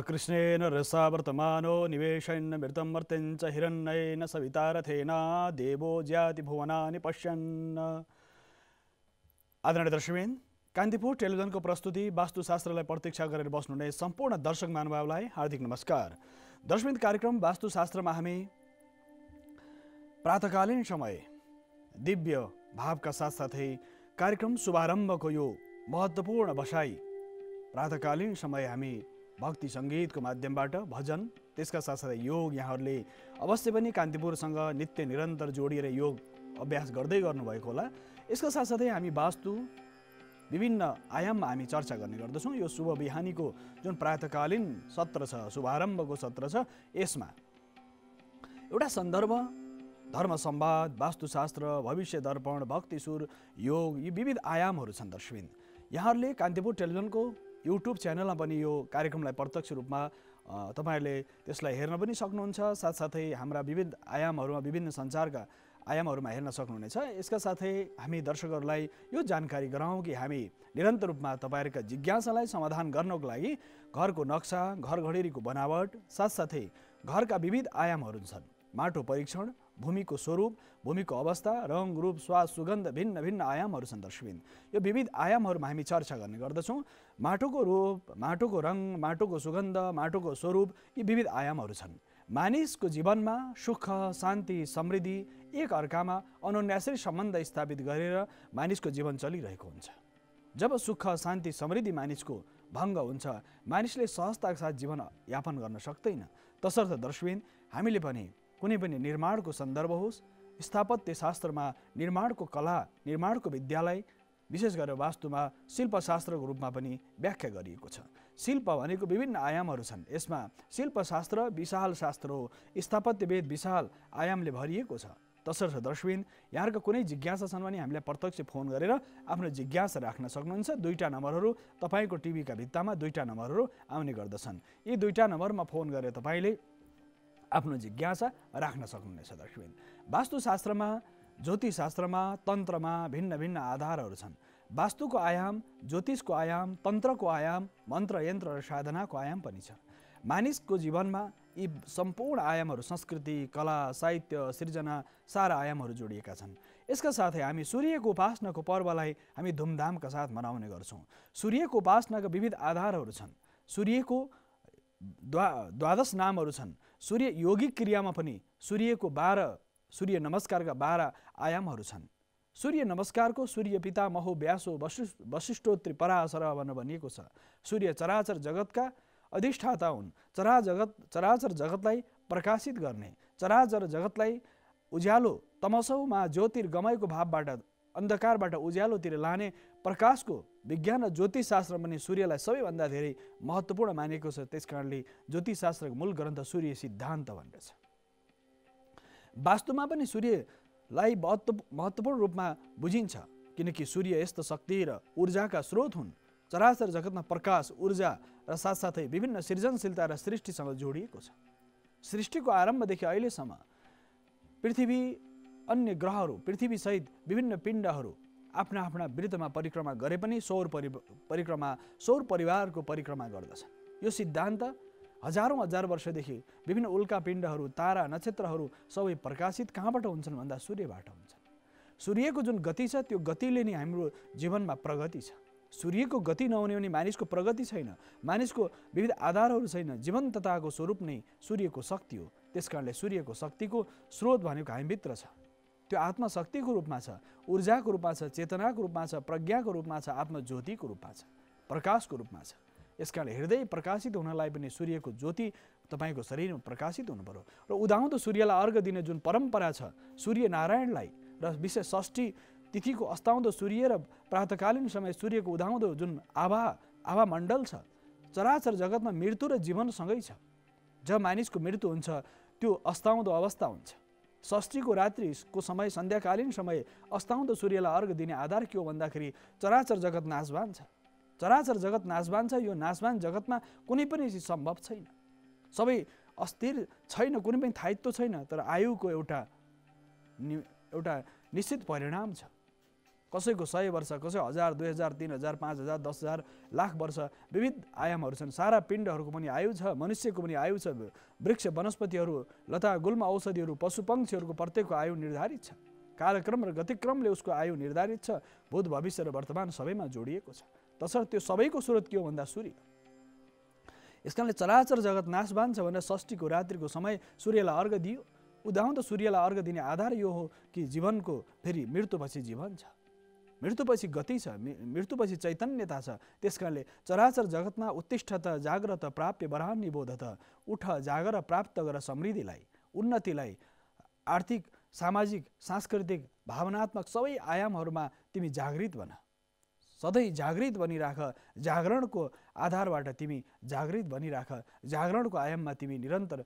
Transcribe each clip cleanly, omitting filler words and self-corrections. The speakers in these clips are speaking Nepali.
कृष्णेन रसा वर्तमानो निवेशयन् मृतं मर्त्यञ्च हिरण्येन सविता रथेन देवो ज्याति भुवनानि पश्यन्। आदरणीय दर्शकवृन्द, कान्तिपुर टेलिभिजनको प्रस्तुति वास्तुशास्त्रलाई प्रतीक्षा गरेर बस्नुहुने सम्पूर्ण दर्शक महानुभावलाई हार्दिक नमस्कार। दर्शकवृन्द, कार्यक्रम वास्तुशास्त्रमा हामी प्रातःकालीन समय दिव्य भावका साथसाथै कार्यक्रम शुभारम्भको यो महत्त्वपूर्ण बसाई प्रातःकालीन समय हामी भक्ति सङ्गीतको माध्यमबाट भजन त्यसका साथसाथै योग यहाँहरूले अवश्य पनि कान्तिपुरसँग नित्य निरन्तर जोडिएर योग अभ्यास गर्दै गर्नुभएको होला। यसका साथसाथै हामी वास्तु विभिन्न आयाममा हामी चर्चा गर्ने गर्दछौँ। यो शुभ बिहानीको जुन प्रातःकालीन सत्र छ, शुभारम्भको सत्र छ, यसमा एउटा सन्दर्भ धर्म संवाद, वास्तुशास्त्र, भविष्य दर्पण, भक्तिसुर, योग, यी विविध आयामहरू छन्। दर्शकवृन्द, यहाँहरूले कान्तिपुर टेलिभिजनको युट्युब च्यानलमा पनि यो कार्यक्रमलाई प्रत्यक्ष रूपमा तपाईहरूले त्यसलाई हेर्न पनि सक्नुहुन्छ। साथसाथै हाम्रा विविध आयामहरूमा, विभिन्न सञ्चारका आयामहरूमा हेर्न सक्नुहुनेछ। यसका साथै हामी दर्शकहरूलाई यो जानकारी गराउँ कि हामी निरन्तर रूपमा तपाईँहरूका जिज्ञासालाई समाधान गर्नको लागि घरको नक्सा, घर घडेरीको बनावट, साथसाथै घरका विविध आयामहरू छन्। माटो परीक्षण, भूमिको स्वरूप, भूमिको अवस्था, रङ, रूप, स्वाद, सुगन्ध, भिन्न भिन्न आयामहरू छन्। दर्शकवृन्द, यो विविध आयामहरूमा हामी चर्चा गर्ने गर्दछौँ। माटोको रूप, माटोको रङ, माटोको सुगन्ध, माटोको स्वरूप, यी विविध आयामहरू छन्। मानिसको जीवनमा सुख, शान्ति, समृद्धि, एक अर्कामा अनन्याश्री सम्बन्ध स्थापित गरेर मानिसको जीवन चलिरहेको हुन्छ। जब सुख, शान्ति, समृद्धि मानिसको भङ्ग हुन्छ, मानिसले सहजताका साथ जीवन यापन गर्न सक्दैन। तसर्थ दर्शकवृन्द, हामीले पनि कुनै पनि निर्माणको सन्दर्भ होस्, स्थापत्य शास्त्रमा निर्माणको कला, निर्माणको विद्यालाई विशेष गरेर वास्तुमा शिल्पशास्त्रको रूपमा पनि व्याख्या गरिएको छ। शिल्प भनेको विभिन्न आयामहरू छन्। यसमा शिल्पशास्त्र विशाल शास्त्र हो, स्थापत्यवेद विशाल आयामले भरिएको छ। तसर्थ दर्शकवृन्द, यहाँहरूको कुनै जिज्ञासा छन् भने हामीलाई प्रत्यक्ष फोन गरेर आफ्नो जिज्ञासा राख्न सक्नुहुन्छ। दुईटा नम्बरहरू तपाईँको टिभीका भित्तामा दुईटा नम्बरहरू आउने गर्दछन्। यी दुईटा नम्बरमा फोन गरेर तपाईँले आफ्नो जिज्ञासा राख्न सक्नुहुनेछ। दर्शकवृन्द, वास्तुशास्त्रमा, ज्योतिषशास्त्रमा, तन्त्रमा भिन्न भिन्न आधारहरू छन्। वास्तुको आयाम, ज्योतिषको आयाम, तन्त्रको आयाम, मन्त्र यन्त्र र साधनाको आयाम पनि छ। मानिसको जीवनमा यी सम्पूर्ण आयामहरू, संस्कृति, कला, साहित्य, सृजना, सारा आयामहरू जोडिएका छन्। यसका साथै हामी सूर्यको उपासनाको पर्वलाई हामी धुमधामका साथ मनाउने गर्छौँ। सूर्यको उपासनाका विविध आधारहरू छन्। सूर्यको द्वादश नामहरू छन्। सूर्य योगिक क्रियामा पनि सूर्यको 12, सूर्य नमस्कारका 12 आयामहरू छन्। सूर्य नमस्कारको सूर्य पिता महो व्यासो वशिष्ठोत्रि पराशर भनेर भनिएको छ। सूर्य चराचर जगतका अधिष्ठाता हुन्। चराचर जगतलाई प्रकाशित गर्ने, चराचर जगतलाई उज्यालो, तमसौमा ज्योतिर्गमयको भावबाट अन्धकारबाट उज्यालोतिर लाने प्रकाशको विज्ञान र ज्योतिषशास्त्र पनि सूर्यलाई सबैभन्दा धेरै महत्त्वपूर्ण मानिएको छ। त्यसकारणले ज्योतिषशास्त्रको मूल ग्रन्थ सूर्य सिद्धान्त भनेर छ। वास्तुमा पनि सूर्यलाई महत्त्वपूर्ण रूपमा बुझिन्छ, किनकि सूर्य यस्तो शक्ति र ऊर्जाका स्रोत हुन्। चराचर जगतमा प्रकाश, ऊर्जा र साथसाथै विभिन्न सृजनशीलता र सृष्टिसँग जोडिएको छ। सृष्टिको आरम्भदेखि अहिलेसम्म पृथ्वी, अन्य ग्रहहरू, पृथ्वीसहित विभिन्न पिण्डहरू आफ्ना आफ्ना वृत्तमा परिक्रमा गरे पनि सौर परिवारको परिक्रमा गर्दछन्। यो सिद्धान्त हजारौँ हजार वर्षदेखि विभिन्न उल्का पिण्डहरू, तारा, नक्षत्रहरू सबै प्रकाशित कहाँबाट हुन्छन् भन्दा सूर्यबाट हुन्छन्। सूर्यको जुन गति छ, त्यो गतिले नै हाम्रो जीवनमा प्रगति छ। सूर्यको गति नहुने भने मानिसको प्रगति छैन, मानिसको विविध आधारहरू छैन। जीवन्तताको स्वरूप नै सूर्यको शक्ति हो। त्यसकारणले सूर्यको शक्तिको स्रोत भनेको हामीभित्र छ। त्यो आत्मशक्तिको रूपमा छ, ऊर्जाको रूपमा छ, चेतनाको रूपमा छ, प्रज्ञाको रूपमा छ, आत्मज्योतिको रूपमा छ, प्रकाशको रूपमा छ। यसकारणले हृदय प्रकाशित हुनलाई पनि सूर्यको ज्योति तपाईँको शरीरमा प्रकाशित हुनु पर्यो। र उदाउँदो सूर्यलाई अर्घ दिने जुन परम्परा छ, सूर्यनारायणलाई र विशेष षष्ठी तिथिको अस्ताउँदो सूर्य र प्रातःकालीन समय सूर्यको उदाउँदो जुन आभा मण्डल छ, चराचर जगतमा मृत्यु र जीवनसँगै छ। जब मानिसको मृत्यु हुन्छ, त्यो अस्ताउँदो अवस्था हुन्छ। षष्ठीको रात्रिको समय, सन्ध्याकालीन समय अस्ताउँदो सूर्यलाई अर्घ दिने आधार के हो भन्दाखेरि चराचर जगत नाशवान छ। चराचर जगत नाशवान छ। यो नाशवान जगतमा कुनै पनि चिज सम्भव छैन। सबै अस्थिर छैन, कुनै पनि स्थायित्व छैन। तर आयुको एउटा निश्चित परिणाम छ। कसैको 100 वर्ष, कसै 1000, 2000, 3000, 5000, 10000, लाख वर्ष, विविध आयामहरू छन्। सारा पिण्डहरूको पनि आयु छ, मनुष्यको पनि आयु छ। वृक्ष वनस्पतिहरू, लता गुल्म औषधिहरू, पशु पक्षीहरूको प्रत्येकको आयु निर्धारित छ। कालक्रम र गतिक्रमले उसको आयु निर्धारित छ। भूत, भविष्य र वर्तमान सबैमा जोडिएको छ। तसर्थ त्यो सबैको स्रोत के हो भन्दा सूर्य। यसकारणले चराचर जगत नाशवान छ भनेर षष्ठीको रात्रिको समय सूर्यलाई अर्घ दियो। उदाउँदो सूर्यलाई अर्घ दिने आधार यो हो कि जीवनको फेरि मृत्युपछि जीवन छ, मृत्युपछि गति छ, मृत्युपछि चैतन्यता छ। त्यसकारणले चराचर जगतमा उत्तिष्ठत जाग्रत प्राप्य वराहन्नि बोधत, उठ जागर प्राप्त गर समृद्धिलाई, उन्नतिलाई, आर्थिक, सामाजिक, सांस्कृतिक, भावनात्मक सबै आयामहरूमा तिमी जागृत बन। सधैँ जागृत बनिराख। जागरणको आधारबाट तिमी जागृत बनिराख। जागरणको आयाममा तिमी निरन्तर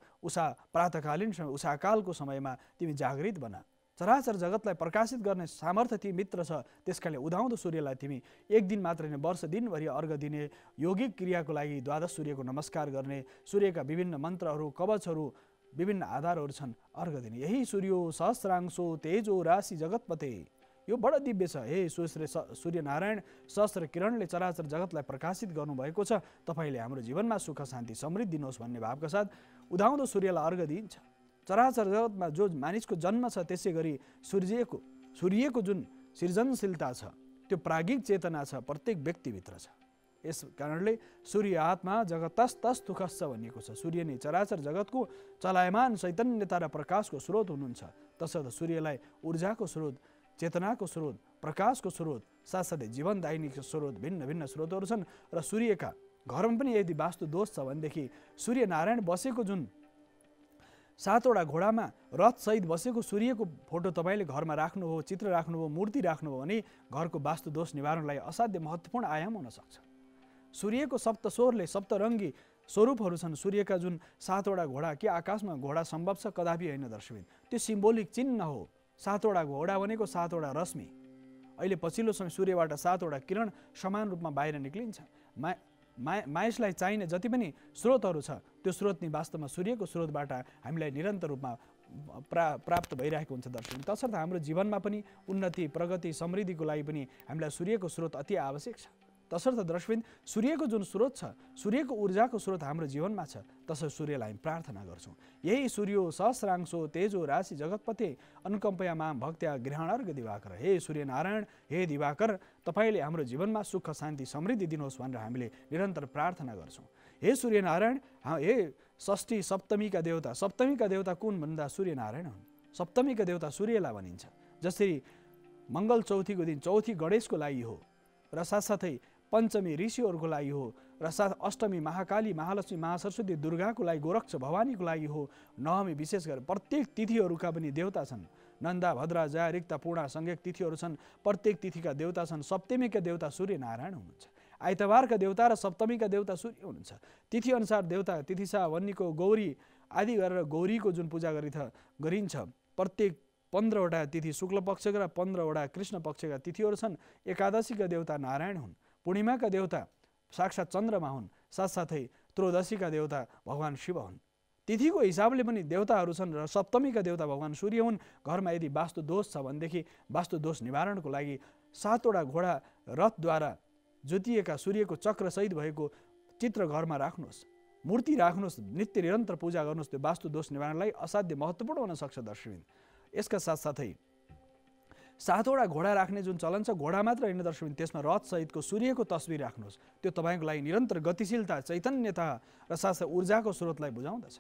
प्रातकालीन समय, उषाकालको समयमा तिमी जागृत बन। चराचर जगतलाई प्रकाशित गर्ने सामर्थ्य ती मित्र छ। त्यसकारणले उदाउँदो सूर्यलाई तिमी एक दिन मात्र नै वर्ष दिनभरि अर्घ दिने, यौगिक क्रियाको लागि द्वादश सूर्यको नमस्कार गर्ने, सूर्यका विभिन्न मन्त्रहरू, कवचहरू, विभिन्न आधारहरू छन् अर्घ दिने। यही सूर्यो सहस्रांशो तेजो राशि जगतपते, यो बडो दिव्य छ। हे सूर्यनारायण सहस्र किरणले चराचर जगतलाई प्रकाशित गर्नुभएको छ। तपाईँले हाम्रो जीवनमा सुख शान्ति समृद्धि दिनुहोस् भन्ने भावका साथ उदाउँदो सूर्यलाई अर्घ दिइन्छ। चराचर जगतमा जो मानिसको जन्म छ, त्यसै गरी सूर्यको जुन सृजनशीलता छ, त्यो प्राज्ञिक चेतना छ, प्रत्येक व्यक्तिभित्र छ। यस कारणले सूर्य आत्मा जगतस्तस्थुखस्छ भनिएको छ। सूर्य नै चराचर जगतको चलायमान चैतन्यता र प्रकाशको स्रोत हुनुहुन्छ। तसर्थ सूर्यलाई ऊर्जाको स्रोत, चेतनाको स्रोत, प्रकाशको स्रोत, साथसाथै जीवनदायिनीको स्रोत, भिन्न भिन्न स्रोतहरू छन्। र सूर्यका घरमा पनि यदि वास्तु दोष छ भनेदेखि सूर्यनारायण बसेको जुन 7वटा घोडामा रथसहित बसेको सूर्यको फोटो तपाईँले घरमा राख्नुभयो, चित्र राख्नुभयो, मूर्ति राख्नुभयो भने घरको वास्तु दोष निवारणलाई असाध्य महत्त्वपूर्ण आयाम हुन सक्छ। सूर्यको सप्तस्वरले सप्तरङ्गी स्वरूपहरू छन्। सूर्यका जुन 7वटा घोडा, के आकाशमा घोडा सम्भव छ? कदापि होइन दर्शकबिन। त्यो सिम्बोलिक चिन्ह हो। 7वटा घोडा भनेको 7वटा रश्मि। अहिले पछिल्लो समय सूर्यबाट 7वटा किरण समान रूपमा बाहिर निक्लिन्छ। मानिसलाई चाहिने जति पनि स्रोतहरू छ, त्यो स्रोत नै वास्तवमा सूर्यको स्रोतबाट हामीलाई निरन्तर रूपमा प्राप्त भइरहेको हुन्छ दर्शक। तसर्थ हाम्रो जीवनमा पनि उन्नति, प्रगति, समृद्धिको लागि पनि हामीलाई सूर्यको स्रोत अति आवश्यक छ। तसर्थ दर्शकबिन सूर्यको जुन स्रोत छ, सूर्यको ऊर्जाको स्रोत हाम्रो जीवनमा छ। तसर्थ सूर्यलाई हामी प्रार्थना गर्छौँ। यही सूर्यो सहस्रांशो तेजो राशि जगतपते, अनुकम्पया माम भक्त्या गृहाणार्घ दिवाकर। हे सूर्यनारायण, हे दिवाकर, तपाईँले हाम्रो जीवनमा सुख शान्ति समृद्धि दिनुहोस् भनेर हामीले निरन्तर प्रार्थना गर्छौँ। हे सूर्यनारायण, हे षष्ठी सप्तमीका देवता, सप्तमीका देवता कुन भन्दा सूर्यनारायण हुन्। सप्तमीका देवता सूर्यलाई भनिन्छ। जसरी मङ्गल चौथीको दिन चौथी गणेशको लागि हो, र साथसाथै पञ्चमी ऋषिहरूको लागि हो, र अष्टमी महाकाली, महालक्ष्मी, महासरस्वती, दुर्गाको लागि, गोरक्ष भवानीको लागि हो। नवमी विशेष गरेर प्रत्येक तिथिहरूका पनि देवता छन्। नन्दा, भद्रा, जया, रिक्ता, पूर्णा, संज्ञक तिथिहरू छन्। प्रत्येक तिथिका देवता छन्। सप्तमीका देवता सूर्यनारायण हुनुहुन्छ। आइतबारका देवता र सप्तमीका देवता सूर्य हुनुहुन्छ। तिथिअनुसार देवता तिथिसा, वन्नीको, गौरी आदि गरेर गौरीको जुन पूजा गरिन्छ। प्रत्येक 15वटा तिथि शुक्ल पक्षका र 15वटा कृष्ण पक्षका तिथिहरू छन्। एकादशीका देवता नारायण हुन्। पूर्णिमाका देवता साक्षात् चन्द्रमा हुन्। साथसाथै त्रयोदशीका देवता भगवान् शिव हुन्। तिथिको हिसाबले पनि देवताहरू छन् र सप्तमीका देवता भगवान् सूर्य हुन्। घरमा यदि वास्तु दोष छ भनेदेखि वास्तु दोष निवारणको लागि 7वटा घोडा रथद्वारा जोतिएका सूर्यको चक्रसहित भएको चित्र घरमा राख्नुहोस्, मूर्ति राख्नुहोस्, नित्य निरन्तर पूजा गर्नुहोस्। त्यो वास्तु दोष निवारणलाई असाध्य महत्त्वपूर्ण हुन सक्छ दर्शकबिन। यसका साथसाथै 7वटा घोडा राख्ने जुन चलन छ, घोडा मात्र होइन दर्शकबिन, त्यसमा रथसहितको सूर्यको तस्बिर राख्नुहोस्। त्यो तपाईँको लागि निरन्तर गतिशीलता, चैतन्यता र साथसाथै ऊर्जाको स्रोतलाई बुझाउँदछ।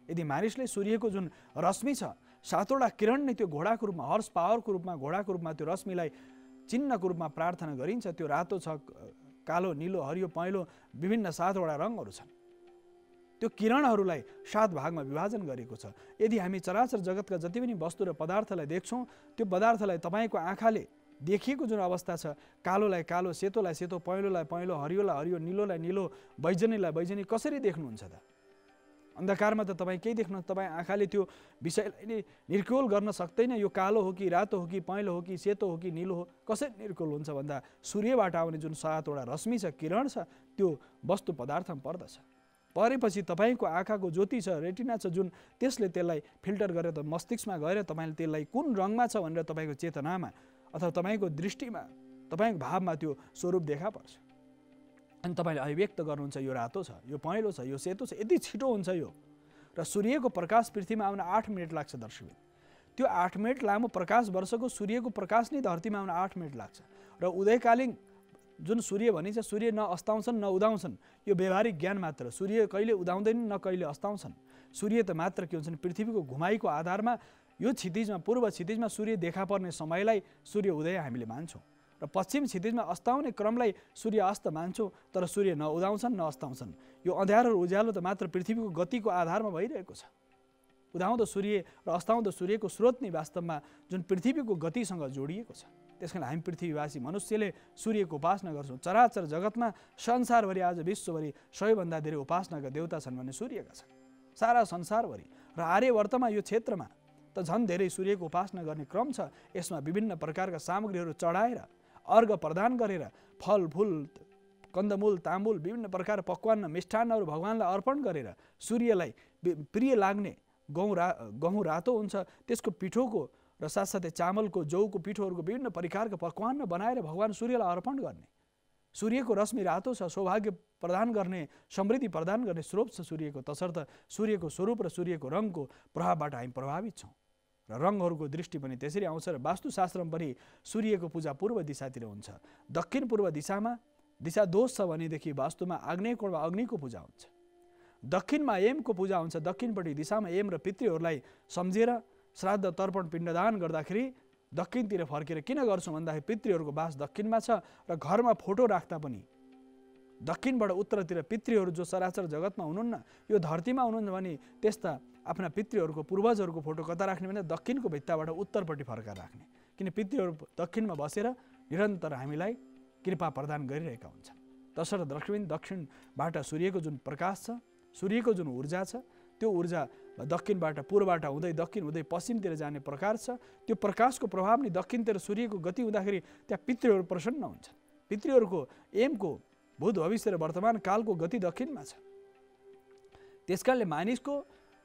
यदि मानिसले सूर्यको जुन रश्मि छ, 7वटा किरण नै त्यो घोडाको रूपमा, हर्स पावरको रूपमा, घोडाको रूपमा त्यो रश्मिलाई चिन्हको रूपमा प्रार्थना गरिन्छ। त्यो रातो छ, कालो, निलो, हरियो, पहेँलो, विभिन्न 7वटा रङहरू छन्। त्यो किरणहरूलाई 7 भागमा विभाजन गरेको छ। यदि हामी चराचर जगतका जति पनि वस्तु र पदार्थलाई देख्छौँ, त्यो पदार्थलाई तपाईँको आँखाले देखिएको जुन अवस्था छ, कालोलाई कालो, सेतोलाई सेतो, पहेँलोलाई पहेँलो, हरियोलाई हरियो, निलोलाई निलो, बैजनीलाई बैजनी, कसरी देख्नुहुन्छ त? अन्धकारमा त तपाईँ केही देख्नु, तपाईँ आँखाले त्यो विषयलाई नै निर्कुल गर्न सक्दैन। यो कालो हो कि रातो हो कि पहेँलो हो कि सेतो हो कि निलो हो, कसरी निर्कुल हुन्छ भन्दा सूर्यबाट आउने जुन 7वटा रश्मि छ, किरण छ, त्यो वस्तु पदार्थमा पर्दछ। परेपछि तपाईँको आँखाको ज्योति छ, रेटिना छ जुन, त्यसले त्यसलाई फिल्टर गरेर मस्तिष्कमा गएर तपाईँले त्यसलाई कुन रङमा छ भनेर तपाईँको चेतनामा अथवा तपाईँको दृष्टिमा तपाईँको भावमा त्यो स्वरूप देखा पर्छ। अनि तपाईँले अभिव्यक्त गर्नुहुन्छ यो रातो छ, यो पहेँलो छ, यो सेतो छ, यति छिटो हुन्छ यो। र सूर्यको प्रकाश पृथ्वीमा आउन 8 मिनट लाग्छ दर्शकबिन। त्यो 8 मिनट लामो प्रकाश वर्षको सूर्यको प्रकाश नै धरतीमा आउन 8 मिनट लाग्छ। र उदयकालीन जुन सूर्य भनिन्छ, सूर्य न अस्ताउँछन् न उदाउँछन्, यो व्यवहारिक ज्ञान मात्र। सूर्य कहिले उदाउँदैनन् न कहिले अस्ताउँछन्। सूर्य त मात्र के हुन्छन्, पृथ्वीको घुमाइको आधारमा यो क्षितिजमा, पूर्व क्षितिजमा सूर्य देखा पर्ने समयलाई सूर्य उदय हामीले मान्छौँ र पश्चिम क्षितिजमा अस्ताउने क्रमलाई सूर्य अस्त मान्छौँ। तर सूर्य न उदाउँछन् न अस्ताउँछन्। यो अँध्यारो र उज्यालो त मात्र पृथ्वीको गतिको आधारमा भइरहेको छ। उदाउँदो सूर्य र अस्ताउँदो सूर्यको स्रोत नै वास्तवमा जुन पृथ्वीको गतिसँग जोडिएको छ। त्यसकारण हामी पृथ्वीवासी मनुष्यले सूर्यको उपासना गर्छौँ। चराचर जगतमा संसारभरि आज विश्वभरि सबैभन्दा धेरै उपासनाका देवता छन् भने सूर्यका छन्, सारा संसारभरि। र आर्यवर्तमा यो क्षेत्रमा त झन् धेरै सूर्यको उपासना गर्ने क्रम छ। यसमा विभिन्न प्रकारका सामग्रीहरू चढाएर, अर्घ प्रदान गरेर, फलफुल, कन्दमूल, ताम्बुल, विभिन्न प्रकार पकवान, मिष्ठान्नहरू भगवानलाई अर्पण गरेर, सूर्यलाई प्रिय लाग्ने गहुँ रातो हुन्छ त्यसको पिठोको र साथसाथै चामलको, जौको पिठोहरूको विभिन्न प्रकारका पकवान बनाएर भगवान सूर्यलाई अर्पण गर्ने। सूर्यको रश्मि रातो छ, सौभाग्य प्रदान गर्ने, समृद्धि प्रदान गर्ने स्रोत छ सूर्यको। तसर्थ सूर्यको स्वरूप र सूर्यको रङको प्रभावबाट हामी प्रभावित छौँ र रङहरूको दृष्टि पनि त्यसरी आउँछ। र वास्तुशास्त्रमा पनि सूर्यको पूजा पूर्व दिशातिर हुन्छ। दक्षिण पूर्व दिशामा दिशा दोष छ भनेदेखि वास्तुमा आग्नेय कोणमा अग्निको पूजा हुन्छ। दक्षिणमा यमको पूजा हुन्छ। दक्षिणपट्टि दिशामा यम र पितृहरूलाई सम्झेर श्राद्ध, तर्पण, पिण्डदान गर्दाखेरि दक्षिणतिर फर्केर किन गर्छौँ भन्दाखेरि पितृहरूको वास दक्षिणमा छ। र घरमा फोटो राख्दा पनि दक्षिणबाट उत्तरतिर पितृहरू जो चराचर जगतमा हुनुहुन्न, यो धरतीमा हुनुहुन्छ भने त्यस्ता आफ्ना पितृहरूको, पूर्वजहरूको फोटो कता राख्ने भने दक्षिणको भित्ताबाट उत्तरपट्टि फर्काएर राख्ने। किन पितृहरू दक्षिणमा बसेर निरन्तर हामीलाई कृपा प्रदान गरिरहेका हुन्छन्। तसर्थ दक्षिणबाट सूर्यको जुन प्रकाश छ, सूर्यको जुन ऊर्जा छ, त्यो ऊर्जा दक्षिणबाट पूर्वबाट हुँदै दक्षिण हुँदै पश्चिमतिर जाने प्रकार छ। त्यो प्रकाशको प्रभाव नै दक्षिणतिर सूर्यको गति हुँदाखेरि त्यहाँ पितृहरू प्रसन्न हुन्छन्। पितृहरूको एमको भूत, भविष्य र वर्तमान कालको गति दक्षिणमा छ। त्यसकारणले मानिसको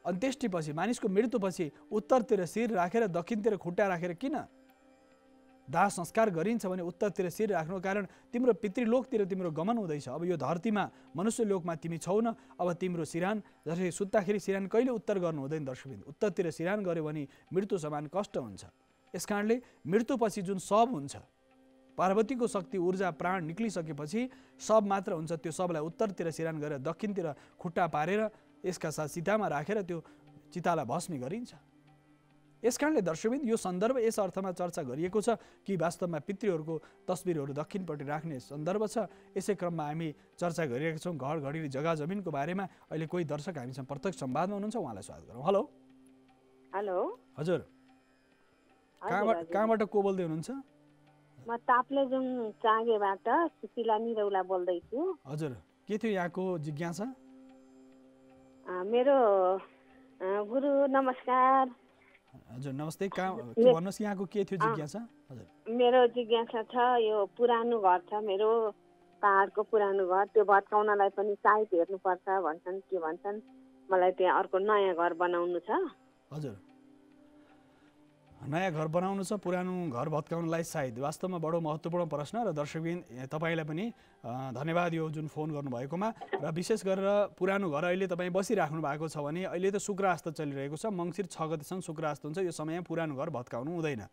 अन्त्येष्टिपछि, मानिसको मृत्युपछि उत्तरतिर शिर राखेर दक्षिणतिर खुट्टा राखेर किन दाह संस्कार गरिन्छ भने उत्तरतिर शिर राख्नुको कारण तिम्रो पितृलोकतिर तिम्रो गमन हुँदैछ। अब यो धरतीमा मनुष्य लोकमा तिमी छौ न, अब तिम्रो सिरान जसरी सुत्दाखेरि सिरान कहिले उत्तर गर्नु हुँदैन दर्शकबिन। उत्तरतिर सिरान गऱ्यो भने मृत्यु समान कष्ट हुन्छ। यसकारणले मृत्युपछि जुन शव हुन्छ, पार्वतीको शक्ति, ऊर्जा, प्राण निक्लिसकेपछि शव मात्र हुन्छ। त्यो शवलाई उत्तरतिर सिरान गरेर दक्षिणतिर खुट्टा पारेर यसका साथ चितामा राखेर त्यो चितालाई भस्मी गरिन्छ। यसकारणले दर्शकबिन यो सन्दर्भ यस अर्थमा चर्चा गरिएको छ कि वास्तवमा पितृहरूको तस्बिरहरू दक्षिणपट्टि राख्ने सन्दर्भ छ। यसै क्रममा हामी चर्चा गरिरहेका छौँ घर घडी जग्गा जमिनको बारेमा। अहिले कोही दर्शक हामीसँग प्रत्यक्ष संवादमा हुनुहुन्छ, उहाँलाई स्वागत गरौँ। हेलो हेलो हजुर, कहाँबाट को बोल्दै हुनुहुन्छ? म ताप्लेजुङ चाँगेबाट सुशीला निरौला बोल्दैछु। हजुर, के थियो यहाँको जिज्ञासा? मेरो गुरु नमस्कार। हजुर नमस्ते, भन्नुहोस् यहाँको के थियो जिज्ञासा? हजुर, मेरो जिज्ञासा छ, यो पुरानो घर छ मेरो, पहाडको पुरानो घर, त्यो भत्काउनलाई पनि साइट हेर्नुपर्छ भन्छन्, के भन्छन्। मलाई त्यहाँ अर्को नयाँ घर बनाउनु छ। हजुर, नयाँ घर बनाउनु छ, पुरानो घर भत्काउनलाई सायद। वास्तवमा बडो महत्त्वपूर्ण प्रश्न र दर्शकबिन तपाईँलाई पनि धन्यवाद यो जुन फोन गर्नुभएकोमा। र विशेष गरेर पुरानो घर अहिले तपाईँ बसिराख्नु भएको छ भने अहिले त शुक्रास्त चलिरहेको छ, मङ्सिर 6 गतेसम्म शुक्रास्त हुन्छ। यो समयमा पुरानो घर भत्काउनु हुँदैन।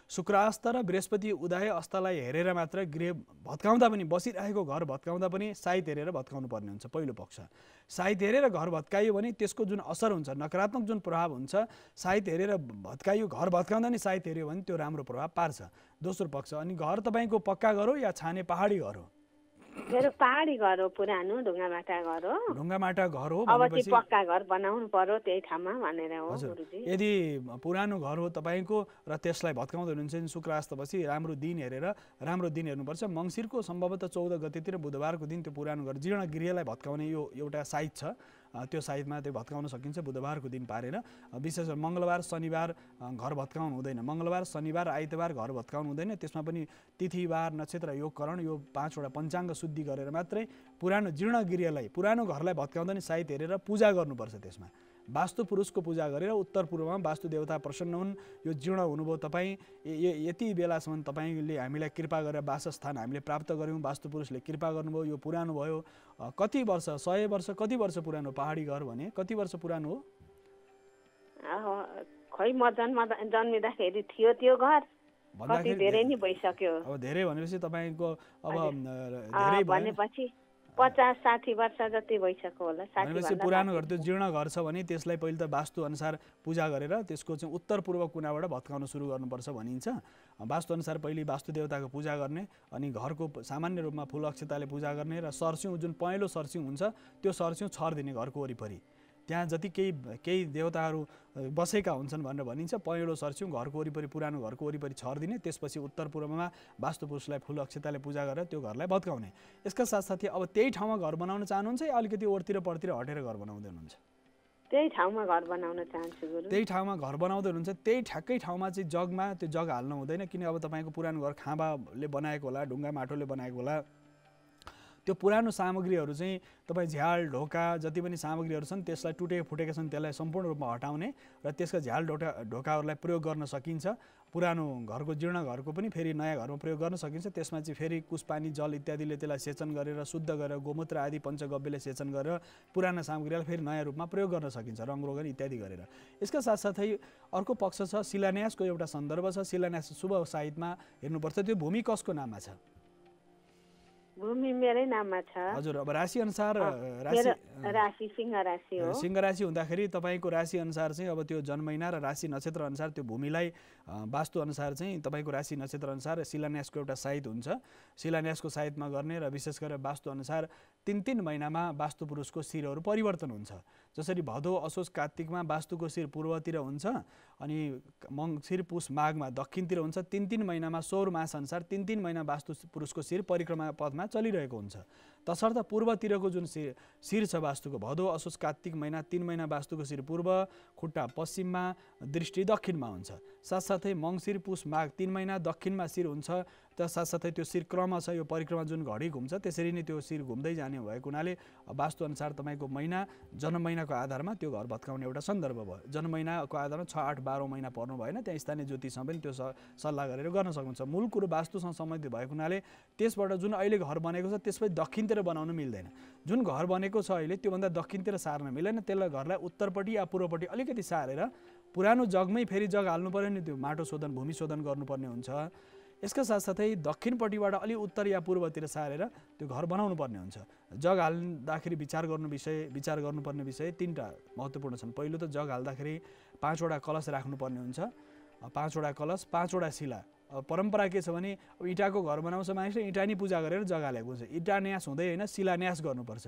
शुक्रास्त र बृहस्पति उदय अस्तलाई हेरेर मात्र गृह भत्काउँदा पनि, बसिरहेको घर भत्काउँदा पनि साइत हेरेर भत्काउनु पर्ने हुन्छ। पहिलो पक्ष साइत हेरेर घर भत्काइयो भने त्यसको जुन असर हुन्छ, नकारात्मक जुन प्रभाव हुन्छ, साइत हेरेर भत्काइयो, घर भत्काउँदा नि साइत हेऱ्यो भने त्यो राम्रो प्रभाव पार्छ। दोस्रो पक्ष, अनि घर तपाईँको पक्का घर हो या छाने पहाडी घर हो? मेरो पहाडी घर हो, पुरानो ढुङ्गामाटा घर हो। ढुङ्गामाटा घर हो भनेपछि पक्का घर बनाउनु पर्यो त्यही ठाउँमा भनेर हो गुरुजी। यदि पुरानो घर हो तपाईँको र त्यसलाई भत्काउँदै हुनुहुन्छ शुक्रास्तपछि राम्रो दिन हेर्नुपर्छ। मङ्सिरको सम्भवतः 14 गतेतिर बुधबारको दिन त्यो पुरानो घर जीर्ण गृहलाई भत्काउने यो एउटा साइट छ। त्यो साइटमा त्यो भत्काउन सकिन्छ बुधबारको दिन पारेर। विशेष गरी मङ्गलबार शनिबार घर भत्काउनु हुँदैन। मङ्गलबार शनिबार आइतबार घर भत्काउनु हुँदैन। त्यसमा पनि तिथिबार नक्षत्र योगकरण यो 5वटा पञ्चाङ्ग शुद्धि गरेर मात्रै पुरानो जीर्ण गृहलाई, पुरानो घरलाई भत्काउँदा नि साइत हेरेर पूजा गर्नुपर्छ। त्यसमा वास्तु पुरुषको पूजा गरेर उत्तर पूर्वमा वास्तु देवता प्रसन्न हुन्, यो जीर्ण हुनुभयो तपाईँ, यति बेलासम्म तपाईँले हामीलाई कृपा गरेर वासस्थान हामीले प्राप्त गऱ्यौँ, वास्तु पुरुषले कृपा गर्नुभयो, यो पुरानो भयो। कति वर्ष, 100 वर्ष, कति वर्ष पुरानो पहाडी घर भने कति वर्ष पुरानो हो? खै म जन्मिँदाखेरि थियो त्यो घर, कति धेरै नै भइसक्यो। अब धेरै भनेपछि तपाईँको अब धेरै भनेपछि 50-60 वर्ष जति भइसक्यो होला। भनेपछि पुरानो घर, त्यो जीर्ण घर छ भने त्यसलाई पहिले त वास्तु अनुसार पूजा गरेर त्यसको चाहिँ उत्तर पूर्व कुनाबाट भत्काउन सुरु गर्नुपर्छ भनिन्छ। वास्तु अनुसार पहिले वास्तु देवताको पूजा गर्ने, अनि घरको सामान्य रूपमा फुल अक्षताले पूजा गर्ने, र सर्स्यौँ जुन पहेँलो सर्स्यौँ हुन्छ त्यो सर्स्यौँ छरिदिने घरको वरिपरि। त्यहाँ जति केही देवताहरू बसेका हुन्छन् भनेर भनिन्छ, पहेँलो सर्स्यौँ घरको वरिपरि, पुरानो घरको वरिपरि छरिदिने, त्यसपछि उत्तर पूर्वमा वास्तु पुरुषलाई फुल अक्षताले पूजा गरेर त्यो घरलाई भत्काउने। यसका साथसाथै अब त्यही ठाउँमा घर बनाउन चाहनुहुन्छ या अलिकति ओरतिर परतिर हटेर घर बनाउँदै हुनुहुन्छ? त्यही ठाउँमा घर बनाउन चाहन्छु गुरु। त्यही ठाउँमा घर बनाउँदै हुनुहुन्छ, त्यही ठ्याक्कै ठाउँमा चाहिँ जगमा त्यो जग हाल्नु हुँदैन, किन अब तपाईँको पुरानो घर खाँबाले बनाएको होला, ढुङ्गा माटोले बनाएको होला। त्यो पुरानो सामग्रीहरू चाहिँ तपाईँ झ्याल ढोका जति पनि सामग्रीहरू छन् त्यसलाई टुटेका फुटेका छन् त्यसलाई सम्पूर्ण रूपमा हटाउने र त्यसका झ्याल ढोकाहरूलाई प्रयोग गर्न सकिन्छ। पुरानो घरको जीर्ण घरको पनि फेरि नयाँ घरमा प्रयोग गर्न सकिन्छ। त्यसमा चाहिँ फेरि कुस पानी जल इत्यादिले त्यसलाई सेचन गरेर शुद्ध गरेर गोमूत्र आदि पञ्चगव्यले सेचन गरेर पुराना सामग्रीलाई फेरि नयाँ रूपमा प्रयोग गर्न सकिन्छ, रङरोगन इत्यादि गरेर। यसका साथसाथै अर्को पक्ष छ शिलान्यासको एउटा सन्दर्भ छ। शिलान्यास शुभ साहित्यमा हेर्नुपर्छ, त्यो भूमि कसको नाममा छ? भूमि मेरै नाममा छ। हजुर, अब राशि अनुसार राशि सिंह राशि हो। सिंह राशि हुँदाखेरि तपाईँको राशि अनुसार चाहिँ अब त्यो जन्महिना र राशि नक्षत्र अनुसार त्यो भूमिलाई वास्तु अनुसार चाहिँ तपाईँको राशि नक्षत्र अनुसार शिलान्यासको एउटा साइत हुन्छ। शिलान्यासको साइतमा गर्ने र विशेष गरेर वास्तु अनुसार 3-3 महिनामा वास्तु पुरुषको शिरहरू परिवर्तन हुन्छ। जसरी भदौ असोज कार्तिकमा वास्तुको शिर पूर्वतिर हुन्छ, अनि मङ्सिर पुष माघमा दक्षिणतिर हुन्छ। 3-3 महिनामा सौर मास अनुसार 3-3 महिना वास्तु पुरुषको शिर परिक्रमा पथमा चलिरहेको हुन्छ। तसर्थ पूर्वतिरको जुन शिर छ वास्तुको, भदौ असोज कार्तिक महिना 3 महिना वास्तुको शिर पूर्व, खुट्टा पश्चिममा, दृष्टि दक्षिणमा हुन्छ। साथसाथै मङ्सिर पुष माघ 3 महिना दक्षिणमा शिर हुन्छ। त्यस साथसाथै त्यो शिर क्रम छ, यो परिक्रमा जुन घडी घुम्छ त्यसरी नै त्यो शिर घुम्दै जाने भएको हुनाले वास्तु अनुसार तपाईँको महिना जन्म महिनाको आधारमा त्यो घर भत्काउने एउटा सन्दर्भ भयो। जन्म महिनाको आधारमा 6, 8, 12 महिना पर्नु भएन, त्यहाँ स्थानीय ज्योतिषमा पनि त्यो सल्लाह गरेर गर्न सक्नुहुन्छ। मूल कुरो वास्तुसँग सम्बन्धित भएको हुनाले त्यसबाट जुन अहिले घर बनेको छ त्यसपछि दक्षिणतिर बनाउनु मिल्दैन। जुन घर बनेको छ अहिले त्योभन्दा दक्षिणतिर सार्न मिल्दैन, त्यसलाई घरलाई उत्तरपट्टि या पूर्वपट्टि अलिकति सारेर पुरानो जगमै फेरि जग हाल्नु पर्यो नि, त्यो माटो शोधन भूमि शोधन गर्नुपर्ने हुन्छ। यसका साथसाथै दक्षिणपट्टिबाट अलि उत्तर या पूर्वतिर सारेर त्यो घर बनाउनु पर्ने हुन्छ। जग हाल्दाखेरि विचार गर्नुपर्ने विषय 3टा महत्त्वपूर्ण छन्। पहिलो त जग हाल्दाखेरि 5वटा कलश राख्नुपर्ने हुन्छ। 5वटा कलश, 5वटा शिला। परम्परा के छ भने अब इँटाको घर बनाउँछ मानिसले, इँटा नै पूजा गरेर जग हालेको हुन्छ। इँटा न्यास हुँदै होइन, शिलान्यास गर्नुपर्छ।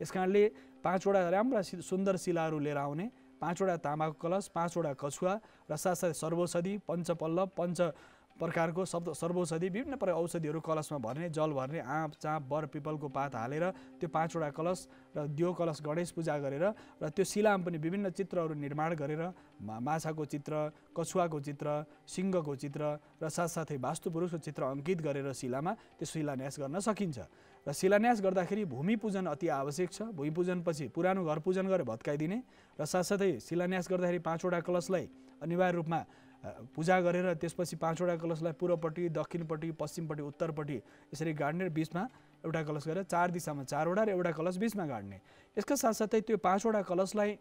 यस कारणले 5वटा राम्रा सुन्दर शिलाहरू लिएर आउने, 5वटा तामाको कलश, 5वटा कछुवा र साथसाथै सर्वौषधि, पञ्चपल्लव, 5 प्रकारको सर्वौषधि विभिन्न प्रकार औषधिहरू कलशमा भर्ने, जल भर्ने, आँप चाँप बर पिपलको पात हालेर त्यो 5वटा कलश र दियो कलश गणेश पूजा गरेर र त्यो शिलामा पनि विभिन्न चित्रहरू निर्माण गरेर माछाको चित्र, कछुवाको चित्र, सिंहको चित्र र साथसाथै वास्तु पुरुषको चित्र अङ्कित गरेर शिलामा त्यो शिलान्यास गर्न सकिन्छ। र शिलान्यास गर्दाखेरि भूमि पूजन अति आवश्यक छ। भूमि पूजनपछि पुरानो घर पूजन गरेर भत्काइदिने र साथसाथै शिलान्यास गर्दाखेरि 5वटा कलशलाई अनिवार्य रूपमा पूजा गरेर त्यसपछि 5वटा कलशलाई पूर्वपट्टि, दक्षिणपट्टि, पश्चिमपट्टि, उत्तरपट्टि यसरी गाड्ने र बिचमा एउटा कलश गरेर 4 दिशामा 4वटा र एउटा कलश बिचमा गाड्ने। यसका साथसाथै त्यो 5वटा कलशलाई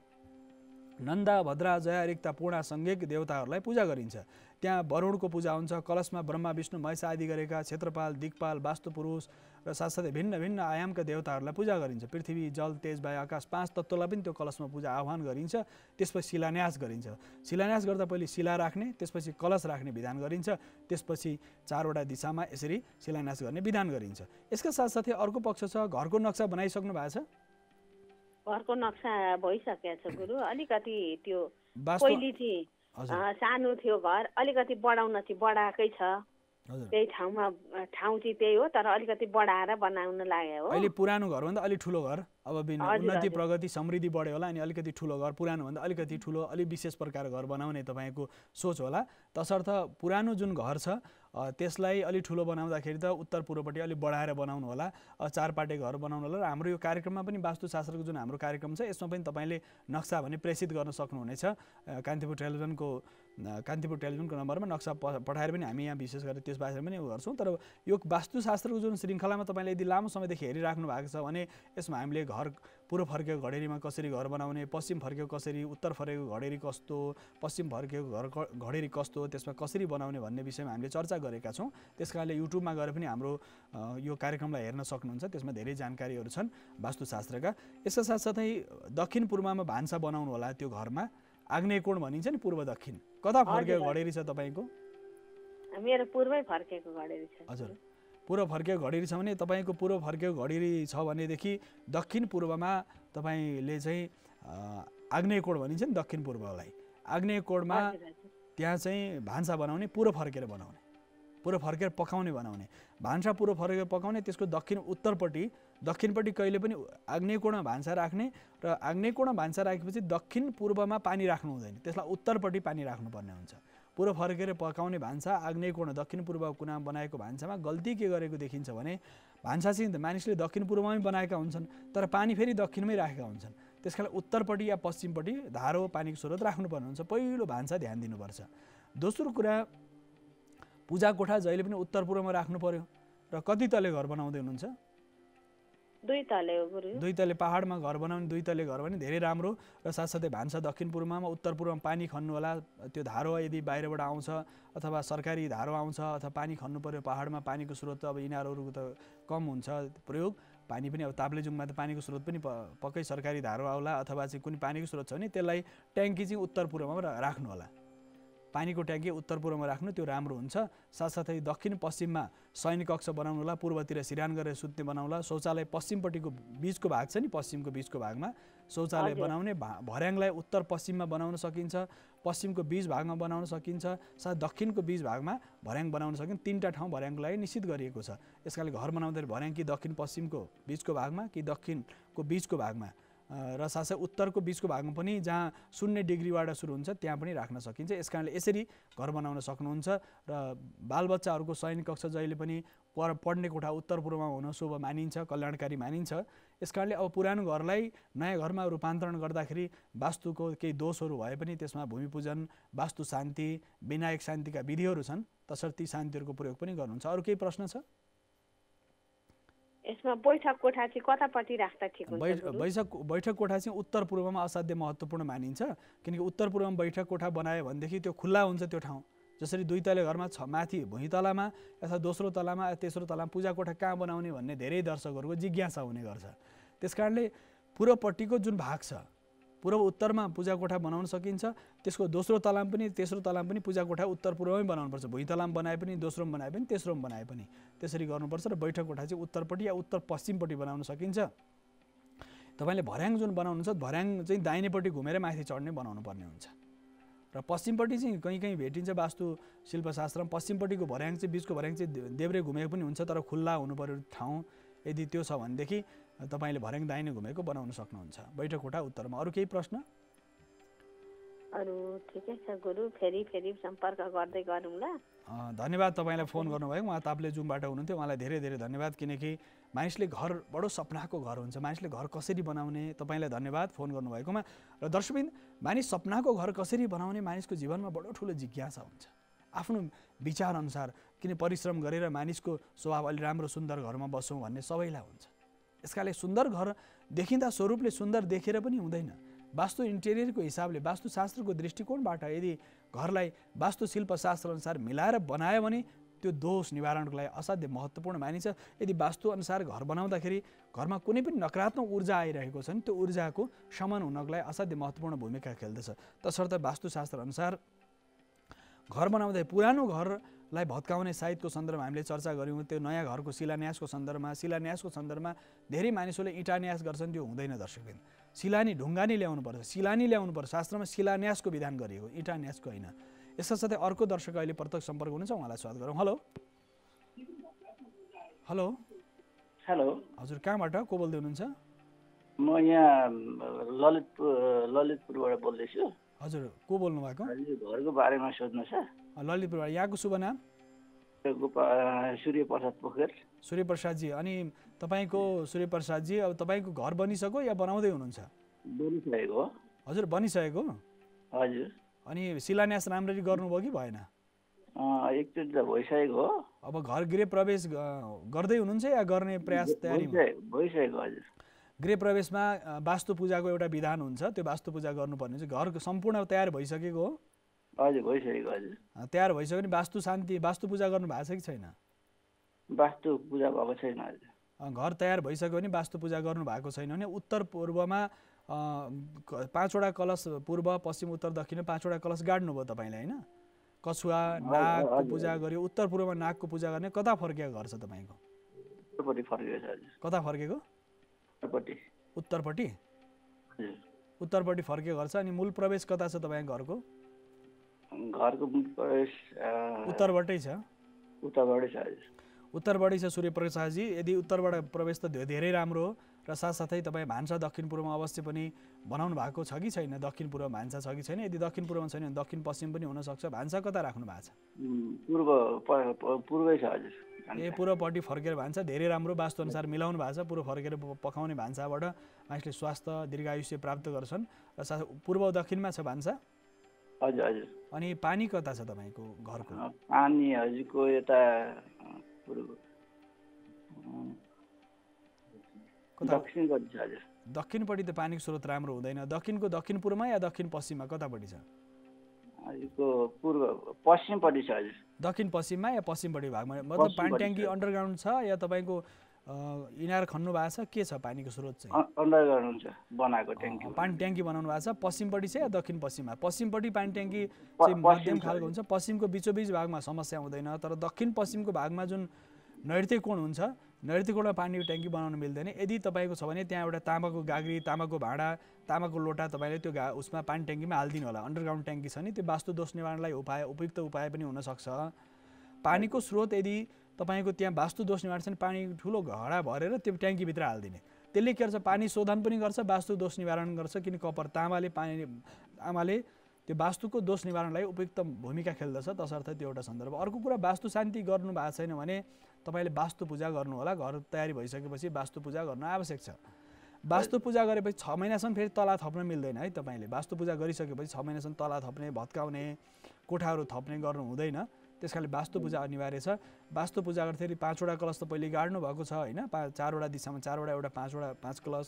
नन्दा, भद्रा, जया, रिक्ता, पूर्णा सङ्गेक देवताहरूलाई पूजा गरिन्छ। त्यहाँ वरुणको पूजा हुन्छ। कलशमा ब्रह्मा, विष्णु, महेश आदि गरेका क्षेत्रपाल, दिक्पाल, वास्तु पुरुष र साथसाथै भिन्न भिन्न आयामका देवताहरूलाई पूजा गरिन्छ। पृथ्वी, जल, तेज, वायु, आकाश 5 तत्त्वलाई पनि त्यो कलशमा पूजा आह्वान गरिन्छ। त्यसपछि शिलान्यास गरिन्छ। शिलान्यास गर्दा पहिले शिला राख्ने, त्यसपछि कलश राख्ने विधान गरिन्छ। त्यसपछि 4वटा दिशामा यसरी शिलान्यास गर्ने विधान गरिन्छ। यसका साथसाथै अर्को पक्ष छ, घरको नक्सा बनाइसक्नु भएको छ? घरको नक्सा भइसकेको छ गुरु। अलिकति त्यो पहिले चाहिँ सानो थियो घर, अलिकति बढाउन चाहिँ बढाएकै छ। त्यही ठाउँ चाहिँ त्यही हो, तर अलिकति बढाएर बनाउन लाग्यो हो। अहिले पुरानो घरभन्दा अलि ठुलो घर, अब उन्नति प्रगति समृद्धि बढ्यो होला, अनि अलिकति ठुलो घर, पुरानोभन्दा अलिकति ठुलो अलि विशेष प्रकार घर बनाउने तपाईँको सोच होला। तसर्थ पुरानो जुन घर छ त्यसलाई अलि ठुलो बनाउँदाखेरि त उत्तर पूर्वपट्टि अलि बढाएर बनाउनु होला, चारपाटे घर बनाउनु होला। र हाम्रो यो कार्यक्रममा पनि वास्तुशास्त्रको जुन हाम्रो कार्यक्रम छ यसमा पनि तपाईँले नक्सा भने प्रेषित गर्न सक्नुहुनेछ। कान्तिपुर टेलिभिजनको नम्बरमा नक्सा पठाएर पनि हामी यहाँ विशेष गरेर त्यस बारेमा पनि गर्छौँ। तर यो वास्तुशास्त्रको जुन श्रृङ्खलामा तपाईँले यदि लामो समयदेखि हेरिराख्नु भएको छ भने यसमा हामीले घर पूर्व फर्केको घडेरीमा कसरी घर बनाउने, पश्चिम फर्केको कसरी, उत्तर फर्केको घडेरी कस्तो, पश्चिम फर्केको घडेरी कस्तो, त्यसमा कसरी बनाउने भन्ने विषयमा हामीले चर्चा गरेका छौँ। त्यस कारणले युट्युबमा गएर पनि हाम्रो यो कार्यक्रमलाई हेर्न सक्नुहुन्छ। त्यसमा धेरै जानकारीहरू छन् वास्तुशास्त्रका। यसका साथसाथै दक्षिण पूर्वमा भान्सा बनाउनु होला, त्यो घरमा आग्नेय कोण भनिन्छ नि, पूर्व दक्षिण। कता फर्केको घडेरी छ तपाईँको? मेरो पूर्वै फर्केको घडेरी छ। हजुर, पूर्व फर्केको घडेरी छ भने तपाईँको पूर्व फर्केको घडेरी छ भनेदेखि दक्षिण पूर्वमा तपाईँले चाहिँ आग्नेय कोण भनिन्छ नि दक्षिण पूर्वलाई। आग्नेय कोणमा त्यहाँ चाहिँ भान्सा बनाउने, पूर्व फर्केर बनाउने, पूर्व फर्केर पकाउने बनाउने। भान्सा पूर्व फर्केर पकाउने, त्यसको दक्षिणपट्टि कहिले पनि आग्नेय कोणमा भान्सा राख्ने, र आग्नेय कोणमा भान्सा राखेपछि दक्षिण पूर्वमा पानी राख्नु हुँदैन, त्यसलाई उत्तरपट्टि पानी राख्नुपर्ने हुन्छ। पूर्व फर्केर पकाउने भान्सा आग्नेय कोण दक्षिण पूर्व कुनामा बनाएको भान्सामा गल्ती के गरेको देखिन्छ भने भान्सा चाहिँ मानिसले दक्षिण पूर्वमै बनाएका हुन्छन् तर पानी फेरि दक्षिणमै राखेका हुन्छन्। त्यसकारण उत्तरपट्टि या पश्चिमपट्टि धारो पानीको स्रोत राख्नुपर्ने हुन्छ। पहिलो भान्सा ध्यान दिनुपर्छ। दोस्रो कुरा, पूजा कोठा जहिले पनि उत्तर पूर्वमा राख्नु पर्यो। र कति तले घर बनाउँदै हुनुहुन्छ? 2 तले हो गुरु। 2 तले पहाडमा घर बनाउने 2 तले घर भने धेरै राम्रो। र साथसाथै भान्सा दक्षिण पूर्वमा, उत्तर पूर्वमा पानी खन्नु होला। त्यो धारो यदि बाहिरबाट आउँछ अथवा सरकारी धारो आउँछ अथवा पानी खन्नु पर्यो, पहाडमा पानीको स्रोत अब इनारहरूको त कम हुन्छ प्रयोग, पानी पनि अब ताप्लेजुङमा त पानीको स्रोत पनि पक्कै सरकारी धारो आउला, अथवा चाहिँ कुनै पानीको स्रोत छ भने त्यसलाई ट्याङ्की चाहिँ उत्तर पूर्वमा राख्नु होला। पानीको ट्याङ्की उत्तर पूर्वमा राख्नु, त्यो राम्रो हुन्छ। साथसाथै दक्षिण पश्चिममा शयन कक्ष बनाउनु होला, पूर्वतिर सिरान गरेर सुत्ने बनाउला। शौचालय पश्चिमपट्टिको बिचको भाग छ नि, पश्चिमको बिचको भागमा शौचालय बनाउने। भर्याङलाई उत्तर पश्चिममा बनाउन सकिन्छ, पश्चिमको बीच भागमा बनाउन सकिन्छ, साथ दक्षिणको बीच भागमा भर्याङ बनाउन सकिन्छ। 3टा ठाउँ भर्याङको लागि निश्चित गरिएको छ। यसकारणले घर बनाउँदाखेरि भर्याङ कि दक्षिण पश्चिमको बिचको भागमा कि दक्षिणको बिचको भागमा, र साथै उत्तरको बिचको भागमा पनि जहाँ 0 डिग्रीबाट सुरु हुन्छ त्यहाँ पनि राख्न सकिन्छ। यसकारणले यसरी घर बनाउन सक्नुहुन्छ। र बालबच्चाहरूको शयन कक्ष जहिले पनि पढ्ने कोठा उत्तर पूर्वमा हुन शुभ मानिन्छ, कल्याणकारी मानिन्छ। यसकारणले अब पुरानो घरलाई नयाँ घरमा रूपान्तरण गर्दाखेरि वास्तुको केही दोषहरू भए पनि त्यसमा भूमि पूजन, वास्तु शान्ति, विनायक शान्तिका विधिहरू छन्, तसर्थ ती शान्तिहरूको प्रयोग पनि गर्नुहुन्छ। अरू केही प्रश्न छ? यसमा बैठक कोठा चाहिँ कतापट्टि राख्दा ठिक हुन्छ? बैठक कोठा चाहिँ उत्तर पूर्वमा असाध्य महत्त्वपूर्ण मानिन्छ। किनकि उत्तर पूर्वमा बैठक कोठा बनायो भनेदेखि त्यो खुल्ला हुन्छ त्यो ठाउँ। जसरी 2 तले घरमा माथि भुइँ तलामा अथवा दोस्रो तलामा तेस्रो तलामा पूजा कोठा कहाँ बनाउने भन्ने धेरै दर्शकहरूको जिज्ञासा हुने गर्छ। त्यसकारणले पूर्वपट्टिको जुन भाग छ, पूर्व उत्तरमा पूजा कोठा बनाउन सकिन्छ। त्यसको दोस्रो तलामा पनि तेस्रो तलामा पनि पूजा कोठा उत्तर पूर्वमै बनाउनुपर्छ। भुइँ तलामा बनाए पनि, दोस्रोमा बनाए पनि, तेस्रोमा बनाए पनि त्यसरी गर्नुपर्छ। र बैठक कोठा चाहिँ उत्तरपट्टि या उत्तर पश्चिमपट्टि बनाउन सकिन्छ। तपाईँले भर्याङ जुन बनाउनुहुन्छ, भर्याङ चाहिँ दाहिनेपट्टि घुमेर माथि चढ्ने बनाउनु पर्ने हुन्छ। र पश्चिमपट्टि चाहिँ कहीँ भेटिन्छ वास्तु शिल्पशास्त्रमा, पश्चिमपट्टिको भर्याङ चाहिँ बिचको भर्याङ चाहिँ देब्रे घुमेको पनि हुन्छ, तर खुल्ला हुनु पर्यो ठाउँ। यदि त्यो छ भनेदेखि तपाईँले भर्याङ दाहिने घुमेको बनाउन सक्नुहुन्छ। बैठक कोठा उत्तरमा। अरू केही प्रश्न? अरू ठिकै छ गुरु, फेरि सम्पर्क गर्दै गरौँला। धन्यवाद तपाईँलाई फोन गर्नुभयो। उहाँ ताप्लेजुङबाट हुनुहुन्थ्यो, उहाँलाई धेरै धेरै धन्यवाद। किनकि मानिसले घर बडो सपनाको घर हुन्छ, मानिसले घर कसरी बनाउने, तपाईँलाई धन्यवाद फोन गर्नुभएकोमा। र दर्शकबिन, मानिस सपनाको घर कसरी बनाउने मानिसको जीवनमा बडो ठुलो जिज्ञासा हुन्छ। आफ्नो विचार अनुसार किन परिश्रम गरेर मानिसको स्वभाव अलि राम्रो सुन्दर घरमा बसौँ भन्ने सबैलाई हुन्छ। यसकाले सुन्दर घर देखिँदा स्वरूपले सुन्दर देखेर पनि हुँदैन। वास्तु इन्टेरियरको हिसाबले, वास्तुशास्त्रको दृष्टिकोणबाट यदि घरलाई वास्तुशिल्पशास्त्र अनुसार मिलाएर बनायो भने त्यो दोष निवारणको लागि असाध्य महत्त्वपूर्ण मानिन्छ। यदि वास्तु अनुसार घर बनाउँदाखेरि घरमा कुनै पनि नकारात्मक ऊर्जा आइरहेको छ भने त्यो ऊर्जाको शमन हुनको लागि असाध्य महत्त्वपूर्ण भूमिका खेल्दछ। तसर्थ वास्तुशास्त्र अनुसार घर बनाउँदा पुरानो घरलाई भत्काउने साइतको सन्दर्भमा हामीले चर्चा गऱ्यौँ। त्यो नयाँ घरको शिलान्यासको सन्दर्भमा धेरै मानिसहरूले इँटा न्यास गर्छन्, त्यो हुँदैन दर्शकबिन। शिलानी ढुङ्गानी ल्याउनुपर्छ, शिलानी ल्याउनुपर्छ। शास्त्रमा शिलान्यासको विधान गरिएको, इँटा न्यासको होइन। यसका साथै अर्को दर्शक अहिले प्रत्यक्ष सम्पर्क हुनुहुन्छ, उहाँलाई स्वागत गरौँ। हेलो हेलो हेलो हजुर, कहाँबाट को बोल्दै हुनुहुन्छ? म यहाँ ललितपुरबाट बोल्दैछु। हजुर, को बोल्नु भएको? घरको बारेमा सोध्नु छ। ललितपुरबाट। यहाँको शुभ नाम? सूर्य प्रसाद पोखरेल। सूर्य प्रसादजी, अनि तपाईँको सूर्य प्रसादजी अब तपाईँको घर बनिसक्यो या बनाउँदै हुनुहुन्छ? बनिसकेको हो। हजुर बनिसकेको? हजुर। अनि शिलान्यास राम्ररी गर्नुभयो कि भएन? एकचोटि त भइसकेको हो। अब घर गृह प्रवेश गर्दै हुनुहुन्छ या गर्ने प्रयास तयारीमा? भइसकेको हजुर। गृह प्रवेशमा वास्तु पूजाको एउटा विधान हुन्छ, त्यो वास्तु पूजा गर्नुपर्ने हुन्छ। घर सम्पूर्ण तयार भइसकेको हो? हजुर भइसकेको हजुर। तयार भइसक्यो भने वास्तु शान्ति वास्तु पूजा गर्नु भएको छ कि छैन? वास्तु पूजा भएको छैन हजुर। घर तयार भइसक्यो भने वास्तु पूजा गर्नु भएको छैन भने उत्तर पूर्वमा 5वटा कलश, पूर्व पश्चिम उत्तर दक्षिण 5वटा कलश गाड्नुभयो तपाईँले होइन? कछुवा नागको पूजा गर्यो। उत्तर पूर्वमा नागको पूजा गर्ने कता फर्केको घर छ तपाईँको? उत्तरपट्टि फर्केको छ हजुर। कता फर्केको? उत्तरपट्टि। उत्तरपट्टि फर्केको घर छ। अनि मूल प्रवेश कता छ तपाईँको घरको? घरको मूल प्रवेश उत्तरबाटै छ। उत्तरबाटै छ हजुर। उत्तरबाटै छ सूर्य प्रसादजी। यदि उत्तरबाट प्रवेश त धेरै राम्रो हो र साथसाथै तपाईँ भान्सा दक्षिण पूर्वमा अवश्य पनि बनाउनु भएको छ कि छैन? दक्षिण पूर्व भान्सा छ कि छैन? यदि दक्षिण पूर्वमा छैन भने दक्षिण पश्चिम पनि हुनसक्छ। भान्सा कता राख्नु भएको छ? पूर्वै छ हजुर। ए पूर्वपट्टि फर्केर भान्सा धेरै राम्रो वास्तुअनुसार मिलाउनु भएको छ। पूर्व फर्केर पकाउने भान्साबाट मानिसले स्वास्थ्य दीर्घायुष्य प्राप्त गर्छन् र पूर्व दक्षिणमा छ भान्सा? हजुर हजुर। अनि पानी कता छ तपाईँको घरको? पानी हजुरको यता दक्षिणपट्टि छ हजुर। दक्षिणपट्टि त पानीको स्रोत राम्रो हुँदैन। दक्षिणको दक्षिण पूर्वमा या दक्षिण पश्चिममा कतापट्टि छ? हजुरको पूर्व पश्चिमपट्टि छ हजुर। दक्षिण पश्चिममा या पश्चिमपट्टि भागमा? मतलब पानी ट्याङ्की अन्डरग्राउन्ड छ या तपाईँको इनार खन्नु भएको छ? के छ पानीको स्रोत चाहिँ? अन्डरग्राउन्ड छ बनाएको ट्याङ्की। पानी ट्याङ्की बनाउनु भएको छ। पश्चिमपट्टि छ या दक्षिण पश्चिममा? पश्चिमपट्टि पानी ट्याङ्की चाहिँ मध्यम खालको हुन्छ। पश्चिमको बिचोबिच भागमा समस्या हुँदैन, तर दक्षिण पश्चिमको भागमा जुन नैऋत्य कोण हुन्छ, नैऋत्य कोणमा पानी ट्याङ्की बनाउनु मिल्दैन। यदि तपाईँको छ भने त्यहाँ एउटा तामाको गाग्री, तामाको भाँडा, तामाको लोटा तपाईँले त्यो उसमा पानी ट्याङ्कीमा हालिदिनु होला। अन्डरग्राउन्ड ट्याङ्की छ नि, त्यो वास्तु दोष निवारणलाई उपयुक्त उपाय पनि हुनसक्छ। पानीको स्रोत यदि तपाईँको त्यहाँ वास्तु दोष निवारण छ भने पानी ठुलो घडा भरेर त्यो ट्याङ्कीभित्र हालिदिने, त्यसले के गर्छ? पानी शोधन पनि गर्छ, वास्तु दोष निवारण गर्छ। किन तामाले त्यो वास्तुको दोष निवारणलाई उपयुक्त भूमिका खेल्दछ, तसर्थ त्यो एउटा सन्दर्भ। अर्को कुरा, वास्तु शान्ति गर्नु भएको छैन भने तपाईँले वास्तु पूजा गर्नु होला। घर तयारी भइसकेपछि वास्तु पूजा गर्नु आवश्यक छ। वास्तु पूजा गरेपछि 6 महिनासम्म फेरि तला थप्न मिल्दैन है। तपाईँले वास्तु पूजा गरिसकेपछि 6 महिनासम्म तला थप्ने, भत्काउने, कोठाहरू थप्ने गर्नु हुँदैन। त्यसकारणले वास्तु पूजा अनिवार्य छ। वास्तु पूजा गर्दाखेरि 5वटा कलश त पहिले गाड्नु भएको छ होइन? 4वटा दिशामा 4वटा, एउटा 5 कलश।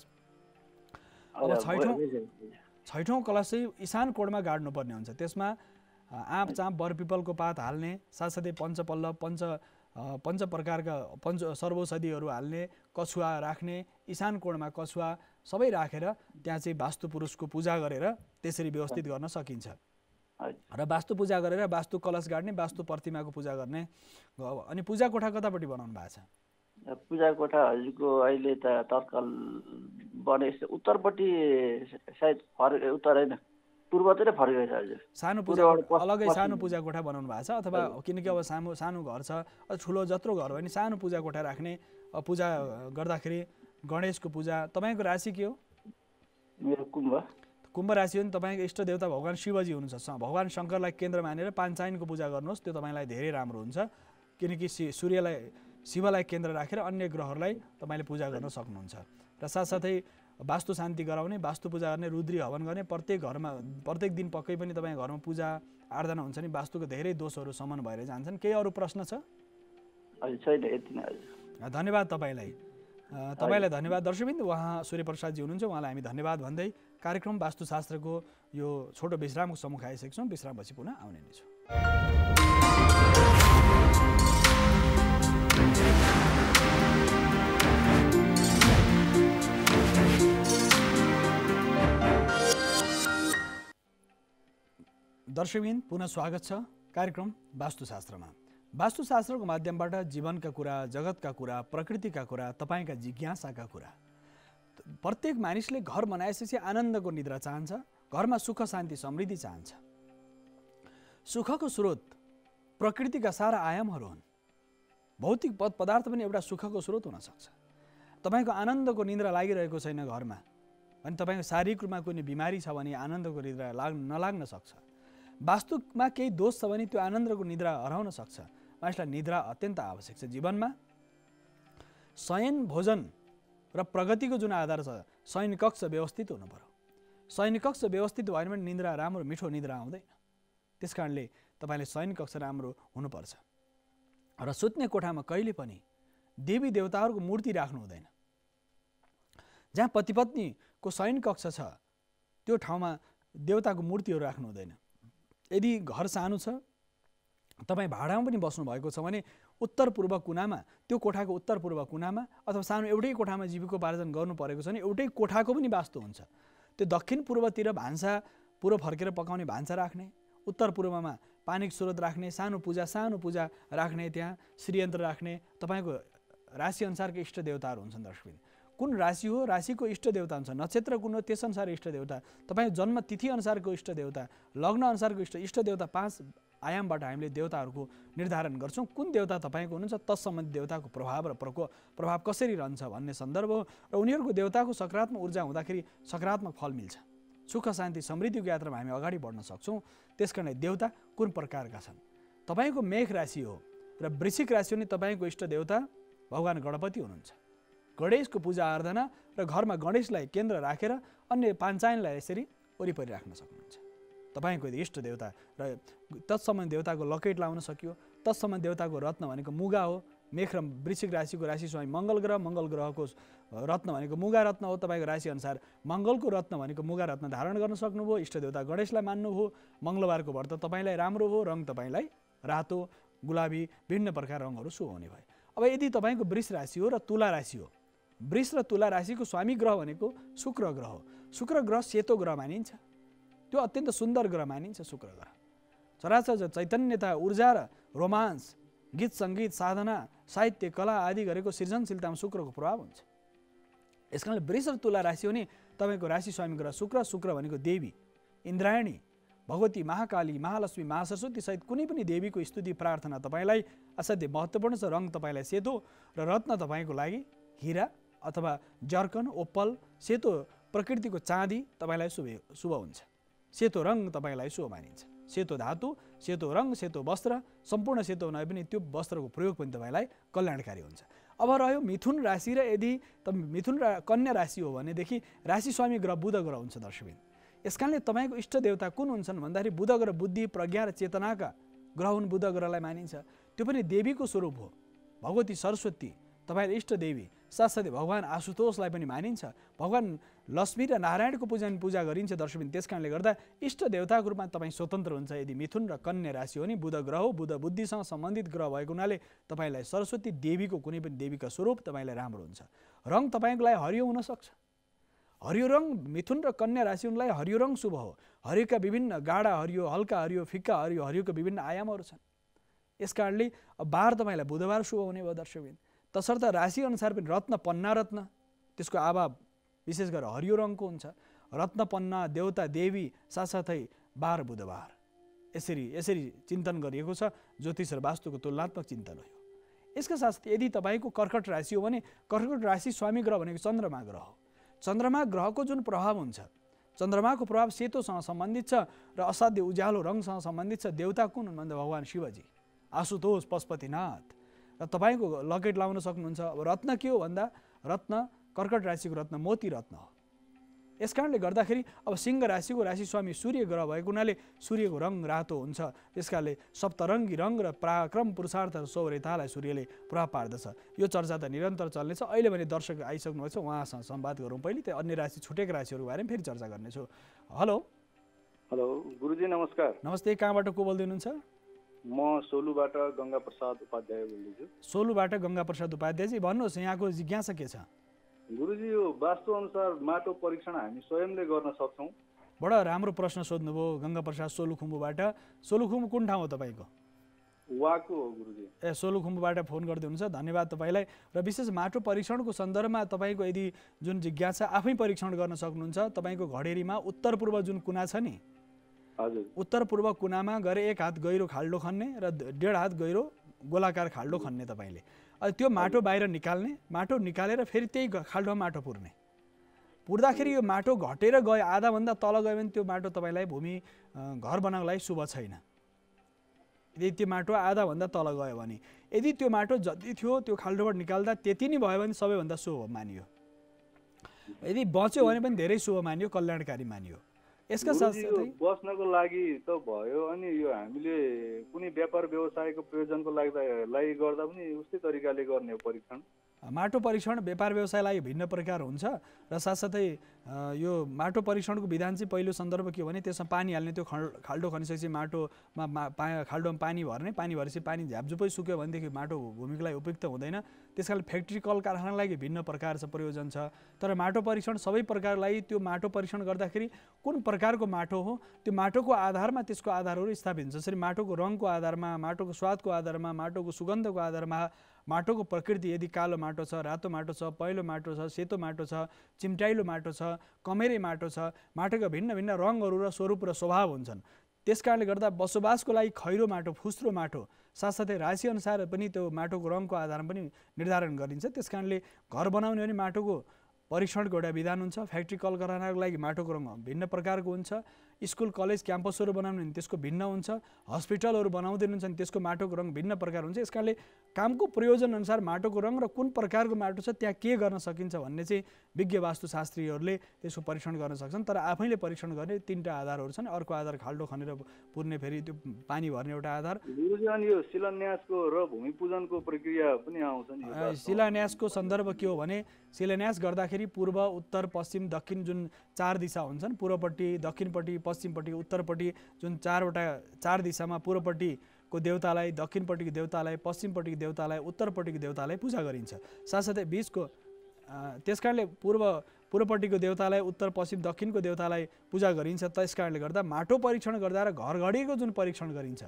अब 6ठौँ कलश चाहिँ ईशान कोणमा गाड्नुपर्ने हुन्छ। त्यसमा आँप चाँप बरपिपलको पात हाल्ने, साथसाथै पञ्चपल्लव, पञ्च प्रकारका सर्वौषधिहरू हाल्ने, कछुवा राख्ने, ईशान कोणमा कछुवा सबै राखेर त्यहाँ चाहिँ वास्तु पुरुषको पूजा गरेर त्यसरी व्यवस्थित गर्न सकिन्छ। र वास्तु पूजा गरेर वास्तु कलश गाड्ने, वास्तु प्रतिमाको पूजा गर्ने। अनि पूजा कोठा कतापट्टि बनाउनु भएको छ? पूजा कोठा हजुरको अहिले त तत्काल बने उत्तरपट्टि सायद उत्तर होइन पूर्वतिर फर्केको छ हजुर। सानो पूजा अलगै सानो पूजा कोठा बनाउनु भएको छ अथवा? किनकि अब सानो घर छ, ठुलो जत्रो घर भयो भने सानो पूजा कोठा राख्ने। पूजा गर्दाखेरि गणेशको पूजा। तपाईँको राशि के हो? मेरो कुम्भ राशि हो नि। तपाईँको इष्ट देवता भगवान शिवजी हुनुहुन्छ। भगवान शङ्करलाई केन्द्र मानेर पाञ्चायनको पूजा गर्नुहोस्, त्यो तपाईँलाई धेरै राम्रो हुन्छ। किनकि शिवलाई केन्द्र राखेर अन्य ग्रहहरूलाई तपाईँले पूजा गर्न सक्नुहुन्छ। र साथसाथै वास्तु शान्ति गराउने, वास्तु पूजा गर्ने, रुद्री हवन गर्ने। प्रत्येक दिन पक्कै पनि तपाईँ घरमा पूजा आराधना हुन्छ नि, वास्तुको धेरै दोषहरू समन भएर जान्छन्। केही अरू प्रश्न छ? धन्यवाद तपाईँलाई। धन्यवाद दर्शकबिन्द। उहाँ सूर्य प्रसादजी हुनुहुन्छ, उहाँलाई हामी धन्यवाद भन्दै कार्यक्रम वास्तुशास्त्रको यो छोटो विश्रामको सम्मुख आइसकेका छौँ। विश्रामपछि पुनः आउने नै छौँ। दर्शकबिन पुनः स्वागत छ कार्यक्रम वास्तुशास्त्रमा। वास्तुशास्त्रको माध्यमबाट जीवनका कुरा, जगतका कुरा, प्रकृतिका कुरा, तपाईँका जिज्ञासाका कुरा। प्रत्येक मानिसले घर बनाएपछि आनन्दको निद्रा चाहन्छ, घरमा सुख शान्ति समृद्धि चाहन्छ। सुखको स्रोत प्रकृतिका सारा आयामहरू हुन्। भौतिक पदार्थ पनि एउटा सुखको स्रोत हुन सक्छ। तपाईँको आनन्दको निद्रा लागिरहेको छैन घरमा अनि तपाईँको शारीरिक रूपमा कुनै बिमारी छ भने आनन्दको निद्रा नलाग्न सक्छ। वास्तुमा केही दोष छ भने त्यो आनन्दको निद्रा हराउन सक्छ। मानिसलाई निद्रा अत्यन्त आवश्यक छ जीवनमा। शयन भोजन र प्रगतिको जुन आधार छ, शयन कक्ष व्यवस्थित हुनु पर्यो। शयन कक्ष व्यवस्थित भएन भने निद्रा राम्रो मिठो निद्रा आउँदैन। त्यस कारणले तपाईँले शयन कक्ष राम्रो हुनुपर्छ। र सुत्ने कोठामा कहिले पनि देवी देवताहरूको मूर्ति राख्नु हुँदैन। जहाँ पति पत्नीको शयन कक्ष छ त्यो ठाउँमा देवताको मूर्तिहरू राख्नु हुँदैन। यदि घर सानो छ, तपाईँ भाडामा पनि बस्नु भएको छ भने उत्तर पूर्व कुनामा, त्यो कोठाको उत्तर पूर्व कुनामा अथवा सानो एउटै कोठामा जीविकोपार्जन गर्नु परेको छ भने एउटै कोठाको पनि वास्तु हुन्छ। त्यो दक्षिण पूर्वतिर भान्सा, पूर्व फर्केर पकाउने भान्सा राख्ने, उत्तर पूर्वमा पानीको स्रोत राख्ने, सानो पूजा राख्ने, त्यहाँ श्रीयन्त्र राख्ने। तपाईँको राशि अनुसारको इष्ट देवताहरू हुन्छन् दर्शकबिन। कुन राशि हो, राशिको इष्ट देवता हुन्छ, नक्षत्र कुन हो त्यसअनुसार इष्ट देवता, तपाईँको जन्म तिथि अनुसारको इष्ट देवता, लग्न अनुसारको इष्ट देवता, 5 आयामबाट हामीले देवताहरूको निर्धारण गर्छौँ। कुन देवता तपाईँको हुनुहुन्छ, तत्सम्बन्धी देवताको प्रभाव र प्रभाव कसरी रहन्छ भन्ने सन्दर्भ हो। र उनीहरूको देवताको सकारात्मक ऊर्जा हुँदाखेरि सकारात्मक फल मिल्छ। सुख शान्ति समृद्धिको यात्रामा हामी अगाडि बढ्न सक्छौँ। त्यसकारणले देवता कुन प्रकारका छन्? तपाईँको मेष राशि हो र वृश्चिक राशि हो भने तपाईँको इष्ट देवता भगवान गणपति हुनुहुन्छ। गणेशको पूजा आराधना र घरमा गणेशलाई केन्द्र राखेर अन्य पाञ्चायनलाई यसरी वरिपरि राख्न सक्नुहुन्छ। तपाईँको इष्ट देवता र तत्सम्बन्धी देवताको लकेट लाउन सकियो। तत्सम्बन्धी देवताको रत्न भनेको मुगा हो। मेष र वृश्चिक राशिको राशि स्वामी मङ्गल ग्रहको रत्न भनेको मुगा रत्न हो। तपाईँको राशि अनुसार मङ्गलको रत्न भनेको मुगा रत्न धारण गर्न सक्नुभयो। इष्ट देवता गणेशलाई मान्नुभयो। मङ्गलबारको व्रत तपाईँलाई राम्रो हो। रङ तपाईँलाई रातो, गुलाबी, विभिन्न प्रकार रङहरू शुभ हुने भयो। अब यदि तपाईँको वृष राशि हो र तुला राशि हो, वृष र तुला राशिको स्वामी ग्रह भनेको शुक्र ग्रह हो। शुक्र ग्रह सेतो ग्रह मानिन्छ। त्यो अत्यन्त सुन्दर ग्रह मानिन्छ शुक्र ग्रह। चराचर चैतन्यता, ऊर्जा र रोमान्स, गीत सङ्गीत, साधना, साहित्य, कला आदि गरेको सृजनशीलतामा शुक्रको प्रभाव हुन्छ। यस कारणले वृष र तुला राशि हो भने तपाईँको राशि स्वामी ग्रह शुक्र। शुक्र भनेको देवी इन्द्रायणी, भगवती महाकाली, महालक्ष्मी, महासरस्वती सहित कुनै पनि देवीको स्तुति प्रार्थना तपाईँलाई असाध्यै महत्त्वपूर्ण छ। रङ तपाईँलाई सेतो र रत्न तपाईँको लागि हिरा अथवा जर्कन, ओप्पल, सेतो प्रकृतिको चाँदी तपाईँलाई शुभ हुन्छ। सेतो रङ तपाईँलाई शुभ मानिन्छ। सेतो धातु, सेतो रङ, सेतो वस्त्र, सम्पूर्ण सेतो नभए पनि त्यो वस्त्रको प्रयोग पनि तपाईँलाई कल्याणकारी हुन्छ। अब रह्यो मिथुन राशि र यदि मिथुन र कन्या राशि हो भनेदेखि राशि स्वामी ग्रह बुध ग्रह हुन्छ दर्शकबिन। यस कारणले तपाईँको इष्ट देवता कुन हुन्छन् भन्दाखेरि बुध ग्रह बुद्धि, प्रज्ञा र चेतनाका ग्रह हुन्। बुध ग्रहलाई मानिन्छ। त्यो पनि देवीको स्वरूप हो। भगवती सरस्वती तपाईँले इष्ट देवी, साथसाथै भगवान आशुतोषलाई पनि मानिन्छ। भगवान लक्ष्मी र नारायणको पूजा गरिन्छ दर्शकबिन। त्यस कारणले गर्दा इष्ट देवताको रूपमा तपाईँ स्वतन्त्र हुन्छ। यदि मिथुन र कन्या राशि हो भने बुध ग्रह हो। बुध बुद्धिसँग सम्बन्धित ग्रह भएको हुनाले तपाईँलाई सरस्वती देवीको कुनै पनि देवीका स्वरूप तपाईँलाई राम्रो हुन्छ। रङ तपाईँको लागि हरियो हुनसक्छ। हरियो रङ मिथुन र कन्या राशिलाई हरियो रङ शुभ हो। हरियोका विभिन्न गाढा हरियो, हल्का हरियो, फिक्का हरियो, हरियोका विभिन्न आयामहरू छन्। यस कारणले बार तपाईँलाई बुधबार शुभ हुने भयो दर्शकबिन। तसर्थ राशि अनुसार पनि रत्न, पन्ना रत्न, त्यसको आभा विशेष गरेर हरियो रङको हुन्छ। रत्न, पन्ना, देवता, देवी, साथसाथै बार, बुधबार, यसरी चिन्तन गरिएको छ। ज्योतिष र वास्तुको तुलनात्मक चिन्तन हो। यसका साथसाथै यदि तपाईँको कर्कट राशि हो भने कर्कट राशि स्वामी ग्रह भनेको चन्द्रमा ग्रह हो। चन्द्रमा ग्रहको जुन प्रभाव हुन्छ, चन्द्रमाको प्रभाव सेतोसँग सम्बन्धित छ र असाध्य उज्यालो रङसँग सम्बन्धित छ। देवता कुन हुन् भन्दा भगवान शिवजी, आशुतोष, पशुपतिनाथ। र तपाईँको लकेट लाउन सक्नुहुन्छ। अब रत्न के हो भन्दा रत्न कर्कट राशिको रत्न मोती रत्न हो। यस कारणले गर्दाखेरि अब सिंह राशिको राशि स्वामी सूर्य ग्रह भएको हुनाले सूर्यको रङ रातो हुन्छ। त्यसकारणले सप्तरङ्गी रङ र पराक्रम, पुरुषार्थ र शौर्यतालाई सूर्यले प्रभाव पार्दछ। यो चर्चा त निरन्तर चल्नेछ। अहिले भने दर्शक आइसक्नु भएको छ, उहाँसँग संवाद गरौँ। पहिले त्यो अन्य राशि छुटेको राशिहरूको बारेमा फेरि चर्चा गर्नेछु। हेलो हेलो गुरुजी नमस्कार। नमस्ते, कहाँबाट को बोल्दै हुनुहुन्छ? म सोलुबाट गङ्गा प्रसाद उपाध्याय बोल्दैछु। सोलुबाट गङ्गा प्रसाद उपाध्यायजी, भन्नुहोस् यहाँको जिज्ञासा के छ? गुरुजी, यो वास्तु अनुसार माटो परीक्षण हामी स्वयंले गर्न सक्छौँ? बडा राम्रो प्रश्न सोध्नुभयो गङ्गा प्रसाद सोलुखुम्बुबाट। सोलुखुम्बु कुन ठाउँ हो तपाईँको? वाको हो गुरुजी। सोलुखुम्बुबाट फोन गर्दै हुनुहुन्छ, धन्यवाद तपाईँलाई। र विशेष माटो परीक्षणको सन्दर्भमा तपाईँको यदि जुन जिज्ञासा आफै परीक्षण गर्न सक्नुहुन्छ। तपाईँको घडेरीमा उत्तर पूर्व जुन कुना छ नि, हजुर, उत्तर पूर्व कुनामा गएर 1 हात गहिरो खाल्डो खन्ने र 1.5 हात गहिरो गोलाकार खाल्डो खन्ने तपाईँले। अनि त्यो माटो बाहिर निकाल्ने, माटो निकालेर फेरि त्यही खाल्डोमा माटो पुर्ने। पुर्दाखेरि यो माटो घटेर गयो, आधाभन्दा तल गयो भने त्यो माटो तपाईँलाई भूमि घर बनाउनको लागि शुभ छैन। यदि त्यो माटो आधाभन्दा तल गयो भने, यदि त्यो माटो जति थियो त्यो खाल्डोबाट निकाल्दा त्यति नै भयो भने सबैभन्दा शुभ मानियो। यदि बच्यो भने पनि धेरै शुभ मानियो, कल्याणकारी मानियो। यसका साथसाथै बस्नको लागि त भयो, अनि यो हामीले कुनै व्यापार व्यवसायको प्रयोजनको लागि गर्दा पनि उस्तै तरिकाले गर्ने हो परीक्षण। माटो परीक्षण व्यापार व्यवसायलाई भिन्न प्रकार हुन्छ र साथसाथै यो माटो परीक्षणको विधान चाहिँ पहिलो सन्दर्भ के हो भने त्यसमा पानी हाल्ने, त्यो खाल्डो खनिसकेपछि माटोमा खाल्डोमा पानी भर्ने, पानी भरेपछि पानी झ्यापझुपै सुक्यो भनेदेखि माटो भूमिको लागि उपयुक्त हुँदैन। त्यस कारण फ्याक्ट्री कल कारखानाको लागि भिन्न प्रकार छ, प्रयोजन छ। तर माटो परीक्षण सबै प्रकारलाई त्यो माटो परीक्षण गर्दाखेरि कुन प्रकारको माटो हो त्यो माटोको आधारमा त्यसको आधारहरू स्थापित हुन्छ। जसरी माटोको रङको आधारमा, माटोको स्वादको आधारमा, माटोको सुगन्धको आधारमा, माटोको प्रकृति यदि कालो माटो छ, रातो माटो छ, पहेँलो माटो छ, सेतो माटो छ, चिम्टाइलो माटो छ, कमेरे माटो छ, माटोका भिन्न भिन्न रङहरू र स्वरूप र स्वभाव हुन्छन्। त्यस कारणले गर्दा बसोबासको लागि खैरो माटो, फुस्रो माटो, साथसाथै राशिअनुसार पनि त्यो माटोको रङको आधारमा पनि निर्धारण गरिन्छ। त्यस कारणले घर बनाउने भने माटोको परीक्षणको एउटा विधान हुन्छ। फ्याक्ट्री कल कारखानाको लागि माटोको रङ भिन्न प्रकारको हुन्छ। स्कुल कलेज क्याम्पसहरू बनाउने भने त्यसको भिन्न हुन्छ। हस्पिटलहरू बनाउँदै हुन्छ भने त्यसको माटोको रङ भिन्न प्रकार हुन्छ। यस कारणले कामको प्रयोजन अनुसार माटोको रङ र कुन प्रकारको माटो छ त्यहाँ के गर्न सकिन्छ भन्ने चाहिँ विज्ञ वास्तुशास्त्रीहरूले त्यसको परीक्षण गर्न सक्छन्। तर आफैले परीक्षण गर्ने तीनटा आधारहरू छन्। अर्को आधार खाल्डो खनेर पुर्ने, फेरि त्यो पानी भर्ने एउटा आधार। यो शिलान्यासको र भूमि पूजनको प्रक्रिया पनि आउँछ नि। शिलान्यासको सन्दर्भ के हो भने शिलान्यास गर्दाखेरि पूर्व, उत्तर, पश्चिम, दक्षिण जुन 4 दिशा हुन्छन्, पूर्वपट्टि, दक्षिणपट्टि, पश्चिमपट्टि, उत्तरपट्टि जुन 4 दिशामा पूर्वपट्टिको देवतालाई, दक्षिणपट्टिको देवतालाई, पश्चिमपट्टिको देवतालाई, उत्तरपट्टिको देवतालाई पूजा गरिन्छ। साथसाथै बीचको त्यस कारणले पूर्वपट्टिको देवतालाई, उत्तर, पश्चिम, दक्षिणको देवतालाई पूजा गरिन्छ। त्यस कारणले गर्दा माटो परीक्षण गर्दा र घर घडीको जुन परीक्षण गरिन्छ,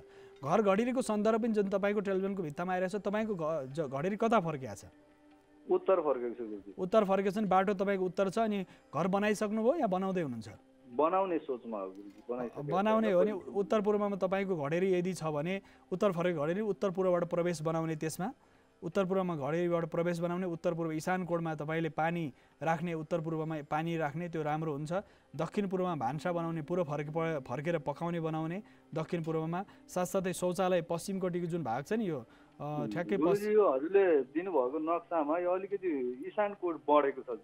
घर घडीको सन्दर्भ पनि जुन तपाईँको टेलिभिजनको भित्तामा आइरहेको छ, तपाईँको घडेरी कता फर्किएको छ? उत्तर फर्केको छ। उत्तर फर्केको छ नि, बाटो तपाईँको उत्तर छ, अनि घर बनाइसक्नु भयो या बनाउँदै हुनुहुन्छ? बनाउने सोचमा हो। बनाउने हो भने उत्तर पूर्वमा तपाईँको घडेरी यदि छ भने उत्तर फर्केको घडेरी उत्तर पूर्वबाट प्रवेश बनाउने, त्यसमा उत्तर पूर्वमा घडेरीबाट प्रवेश बनाउने, उत्तर पूर्व ईशान कोणमा तपाईँले पानी राख्ने, उत्तर पूर्वमा पानी राख्ने, त्यो राम्रो हुन्छ। दक्षिण पूर्वमा भान्सा बनाउने, पूर्व फर्केर पकाउने बनाउने दक्षिण पूर्वमा। साथसाथै शौचालय पश्चिमपट्टिको जुन भाग छ नि, यो ठ्याक्कै हजुरले दिनुभएको नक्सामा यो अलिकति ईशान कोण बढेको छ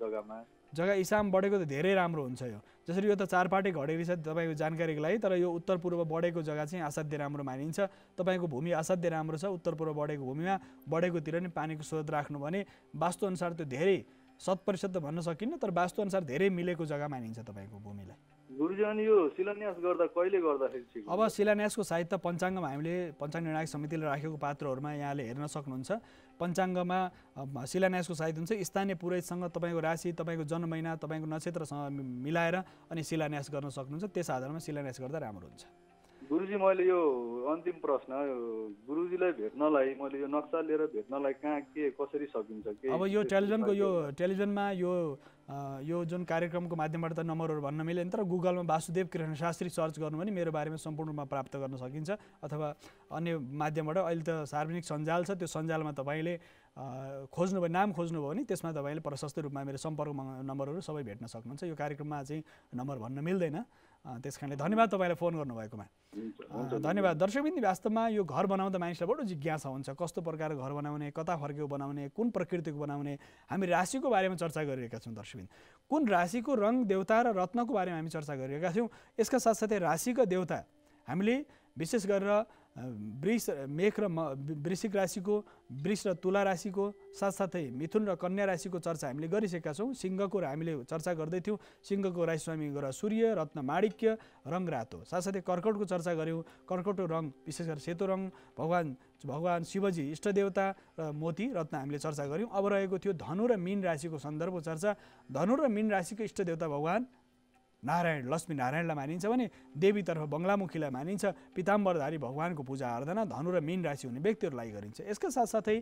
जग्गा ईशान बढेको त धेरै राम्रो हुन्छ। यो जसरी यो त 4 पाटे घडेरी छ तपाईँको जानकारीको लागि, तर यो उत्तर पूर्व बढेको जग्गा चाहिँ असाध्य राम्रो मानिन्छ। तपाईँको भूमि असाध्य राम्रो छ, उत्तर पूर्व बढेको भूमिमा बढेकोतिर नै पानीको स्रोत राख्नु भने वास्तुअनुसार त्यो धेरै 100% त भन्न सकिन्न, तर वास्तुअनुसार धेरै मिलेको जग्गा मानिन्छ तपाईँको भूमिलाई। गुरुजी, अनि यो शिलान्यास गर्दा कहिले गर्दाखेरि ठिक? अब शिलान्यासको साहित्य पञ्चाङ्गमा हामीले पञ्चाङ्ग निर्णायक समितिले राखेको पात्रहरूमा यहाँले हेर्न सक्नुहुन्छ। पञ्चाङ्गमा शिलान्यासको साहित्य हुन्छ। स्थानीय पुरोहितसँग तपाईँको राशि, तपाईँको जन्म महिना, तपाईँको नक्षत्रसँग मिलाएर अनि शिलान्यास गर्न सक्नुहुन्छ। त्यस आधारमा शिलान्यास गर्दा राम्रो हुन्छ। गुरुजी, मैले यो अन्तिम प्रश्न, गुरुजीलाई भेट्नलाई, मैले यो नक्सा लिएर भेट्नलाई कहाँ के कसरी सकिन्छ? अब यो टेलिभिजनमा यो जुन कार्यक्रमको माध्यमबाट त नम्बरहरू भन्न मिलेन, तर गुगलमा वासुदेव कृष्ण शास्त्री सर्च गर्नु भने मेरो बारेमा सम्पूर्ण रूपमा प्राप्त गर्न सकिन्छ। अथवा अन्य माध्यमबाट अहिले त सार्वजनिक सञ्जाल छ, त्यो सञ्जालमा तपाईँले खोज्नुभयो, नाम खोज्नुभयो भने त्यसमा तपाईँले प्रशस्त रूपमा मेरो सम्पर्क नम्बरहरू सबै भेट्न सक्नुहुन्छ। यो कार्यक्रममा चाहिँ नम्बर भन्न मिल्दैन। त्यस कारणले धन्यवाद तपाईँलाई फोन गर्नुभएकोमा। धन्यवाद। दर्शकबिन्दी, वास्तवमा यो घर बनाउँदा मानिसलाई बडो जिज्ञासा हुन्छ, कस्तो प्रकारको घर बनाउने, कता फर्केको बनाउने, कुन प्रकृतिको बनाउने। हामी राशिको बारेमा चर्चा गरिरहेका छौँ दर्शकबिन्दी। कुन राशिको रङ, देवता र रत्नको बारेमा हामी चर्चा गरिरहेका छौँ। यसका साथसाथै राशिका देवता हामीले विशेष गरेर मेष र वृश्चिक राशिको, वृष र तुला राशिको, साथसाथै मिथुन र कन्या राशिको चर्चा हामीले गरिसकेका छौँ। सिंहको हामीले चर्चा गर्दै थियौँ। सिंहको राशि स्वामी ग्रह सूर्य, रत्न माणिक्य, रङ रातो। साथसाथै कर्कटको चर्चा गऱ्यौँ। कर्कटको रङ विशेष गरेर सेतो रङ, भगवान शिवजी इष्टदेवता र मोती रत्न हामीले चर्चा गऱ्यौँ। अब रहेको थियो धनु र मीन राशिको सन्दर्भको चर्चा। धनु र मीन राशिको इष्टदेवता भगवान नारायण, लक्ष्मी नारायणलाई मानिन्छ भने देवीतर्फ बङ्गलामुखीलाई मानिन्छ। पिताम्बरधारी भगवानको पूजा आराधना धनु र मीन राशि हुने व्यक्तिहरूलाई गरिन्छ। यसका साथसाथै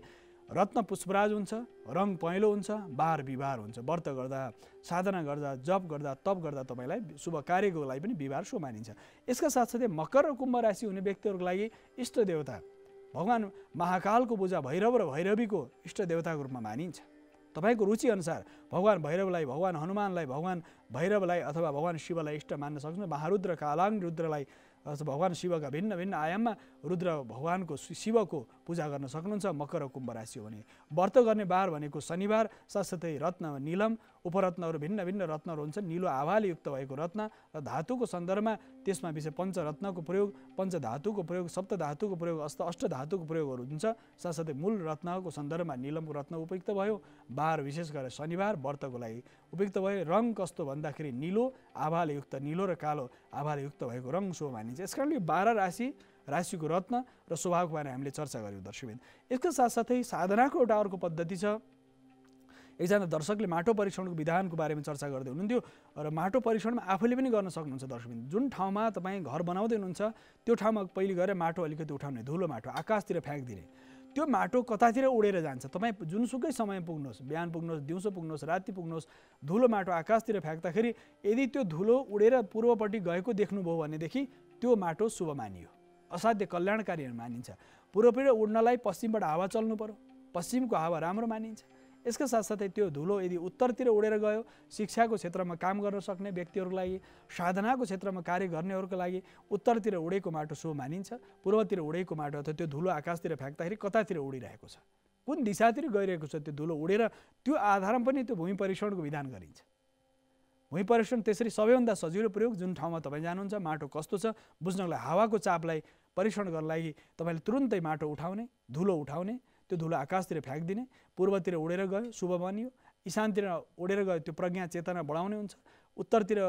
रत्न पुष्पराज हुन्छ, रङ पहेँलो हुन्छ, बार विवाह हुन्छ। व्रत गर्दा, साधना गर्दा, जप गर्दा, तप गर्दा तपाईँलाई शुभ कार्यको लागि पनि विवाह शुभ मानिन्छ। यसका साथसाथै मकर र कुम्भ राशि हुने व्यक्तिहरूको लागि इष्टदेवता भगवान महाकालको पूजा भैरव र भैरवीको इष्टदेवताको रूपमा मानिन्छ। तपाईँको रुचिअनुसार भगवान भैरवलाई, भगवान हनुमानलाई, भगवान भैरवलाई अथवा भगवान शिवलाई इष्ट मान्न सक्नुहुन्छ। महारुद्र, कालाङ रुद्रलाई भगवान शिवका भिन्न भिन्न आयाममा रुद्र भगवानको शिवको पूजा गर्न सक्नुहुन्छ। मकर र कुम्भ राशि हो भने व्रत गर्ने बार भनेको शनिबार, साथसाथै रत्न नीलम, उपरत्नहरू भिन्न भिन्न रत्नहरू हुन्छन्। नीलो आभाले युक्त भएको रत्न र धातुको सन्दर्भमा त्यसमा विशेष पञ्चरत्नको प्रयोग, पञ्चधातुको प्रयोग, सप्तधातुको प्रयोग, अष्टधातुको प्रयोगहरू हुन्छ। साथसाथै मूल रत्नको सन्दर्भमा नीलमको रत्न उपयुक्त भयो। बार विशेष गरेर शनिबार व्रतको लागि उपयुक्त भयो। रङ कस्तो भन्दाखेरि नीलो आभाले युक्त, नीलो र कालो आभाले युक्त भएको रङ शुभ मानिन्छ। यस कारणले 12 राशिको रत्न र स्वभावको बारेमा हामीले चर्चा गऱ्यौँ दर्शकबिन। यसको साथसाथै साधनाको एउटा अर्को पद्धति छ। एकजना दर्शकले माटो परीक्षणको विधानको बारेमा चर्चा गर्दै हुनुहुन्थ्यो र माटो परीक्षणमा आफूले पनि गर्न सक्नुहुन्छ दर्शकबिन। जुन ठाउँमा तपाईँ घर बनाउँदै हुनुहुन्छ त्यो ठाउँमा पहिले गएर माटो अलिकति उठाउने, धुलो माटो आकाशतिर फ्याँकिदिने। त्यो माटो कतातिर उडेर जान्छ, तपाईँ जुनसुकै समय पुग्नुहोस्, बिहान पुग्नुहोस्, दिउँसो पुग्नुहोस्, राति पुग्नुहोस्, धुलो माटो आकाशतिर फ्याँक्दाखेरि यदि त्यो धुलो उडेर पूर्वपट्टि गएको देख्नुभयो भनेदेखि त्यो माटो शुभ मानियो, असाध्य कल्याणकारी मानिन्छ। पूर्वपट्टि उड्नलाई पश्चिमबाट हावा चल्नु पर्यो, पश्चिमको हावा राम्रो मानिन्छ। यसका साथसाथै त्यो धुलो यदि उत्तरतिर उडेर गयो, शिक्षाको क्षेत्रमा काम गर्न सक्ने व्यक्तिहरूको लागि, साधनाको क्षेत्रमा कार्य गर्नेहरूको लागि उत्तरतिर उडेको माटो शुभ मानिन्छ। पूर्वतिर उडेको माटो अथवा त्यो धुलो आकाशतिर फ्याँक्दाखेरि कतातिर उडिरहेको छ, कुन दिशातिर गइरहेको छ त्यो धुलो उडेर, त्यो आधारमा पनि त्यो भूमि परीक्षणको विधान गरिन्छ। भूमि परीक्षण त्यसरी सबैभन्दा सजिलो प्रयोग। जुन ठाउँमा तपाईँ जानुहुन्छ माटो कस्तो छ बुझ्नको लागि, हावाको चापलाई परीक्षण गर्नको लागि तपाईँले तुरुन्तै माटो उठाउने, धुलो उठाउने, त्यो धुलो आकाशतिर फ्याँकिदिने। पूर्वतिर उडेर गयो शुभ मानियो, ईशानतिर उडेर गयो त्यो प्रज्ञा चेतना बढाउने हुन्छ, उत्तरतिर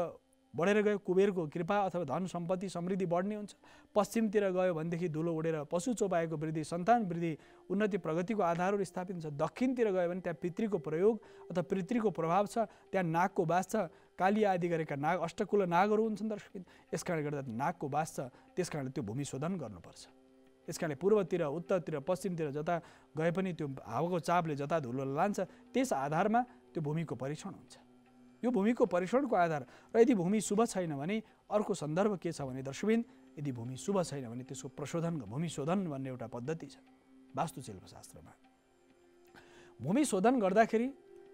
बढेर गयो कुबेरको कृपा अथवा धन सम्पत्ति समृद्धि बढ्ने हुन्छ, पश्चिमतिर गयो भनेदेखि धुलो उडेर पशु चौपाएको वृद्धि, सन्तान वृद्धि, उन्नति प्रगतिको आधारहरू स्थापित हुन्छ, दक्षिणतिर गयो भने त्यहाँ पितृको प्रयोग अथवा पितृको प्रभाव छ, त्यहाँ नागको बास छ, काली आदि गरेका नाग अष्टकुल नागहरू हुन्छन् दर्शक। यस कारणले गर्दा नागको बास छ, त्यस कारणले त्यो भूमि शोधन गर्नुपर्छ। यस कारणले पूर्वतिर उत्तरतिर पश्चिमतिर जता गए पनि त्यो हावाको चापले जता धुलो लान्छ त्यस आधारमा त्यो भूमिको परीक्षण हुन्छ। यो भूमिको परीक्षणको आधार र यदि भूमि शुभ छैन भने अर्को सन्दर्भ के छ भने दर्शकबिन, यदि भूमि शुभ छैन भने त्यसको प्रशोधन, भूमि शोधन भन्ने एउटा पद्धति छ वास्तुशिल्पशास्त्रमा। भूमि शोधन गर्दाखेरि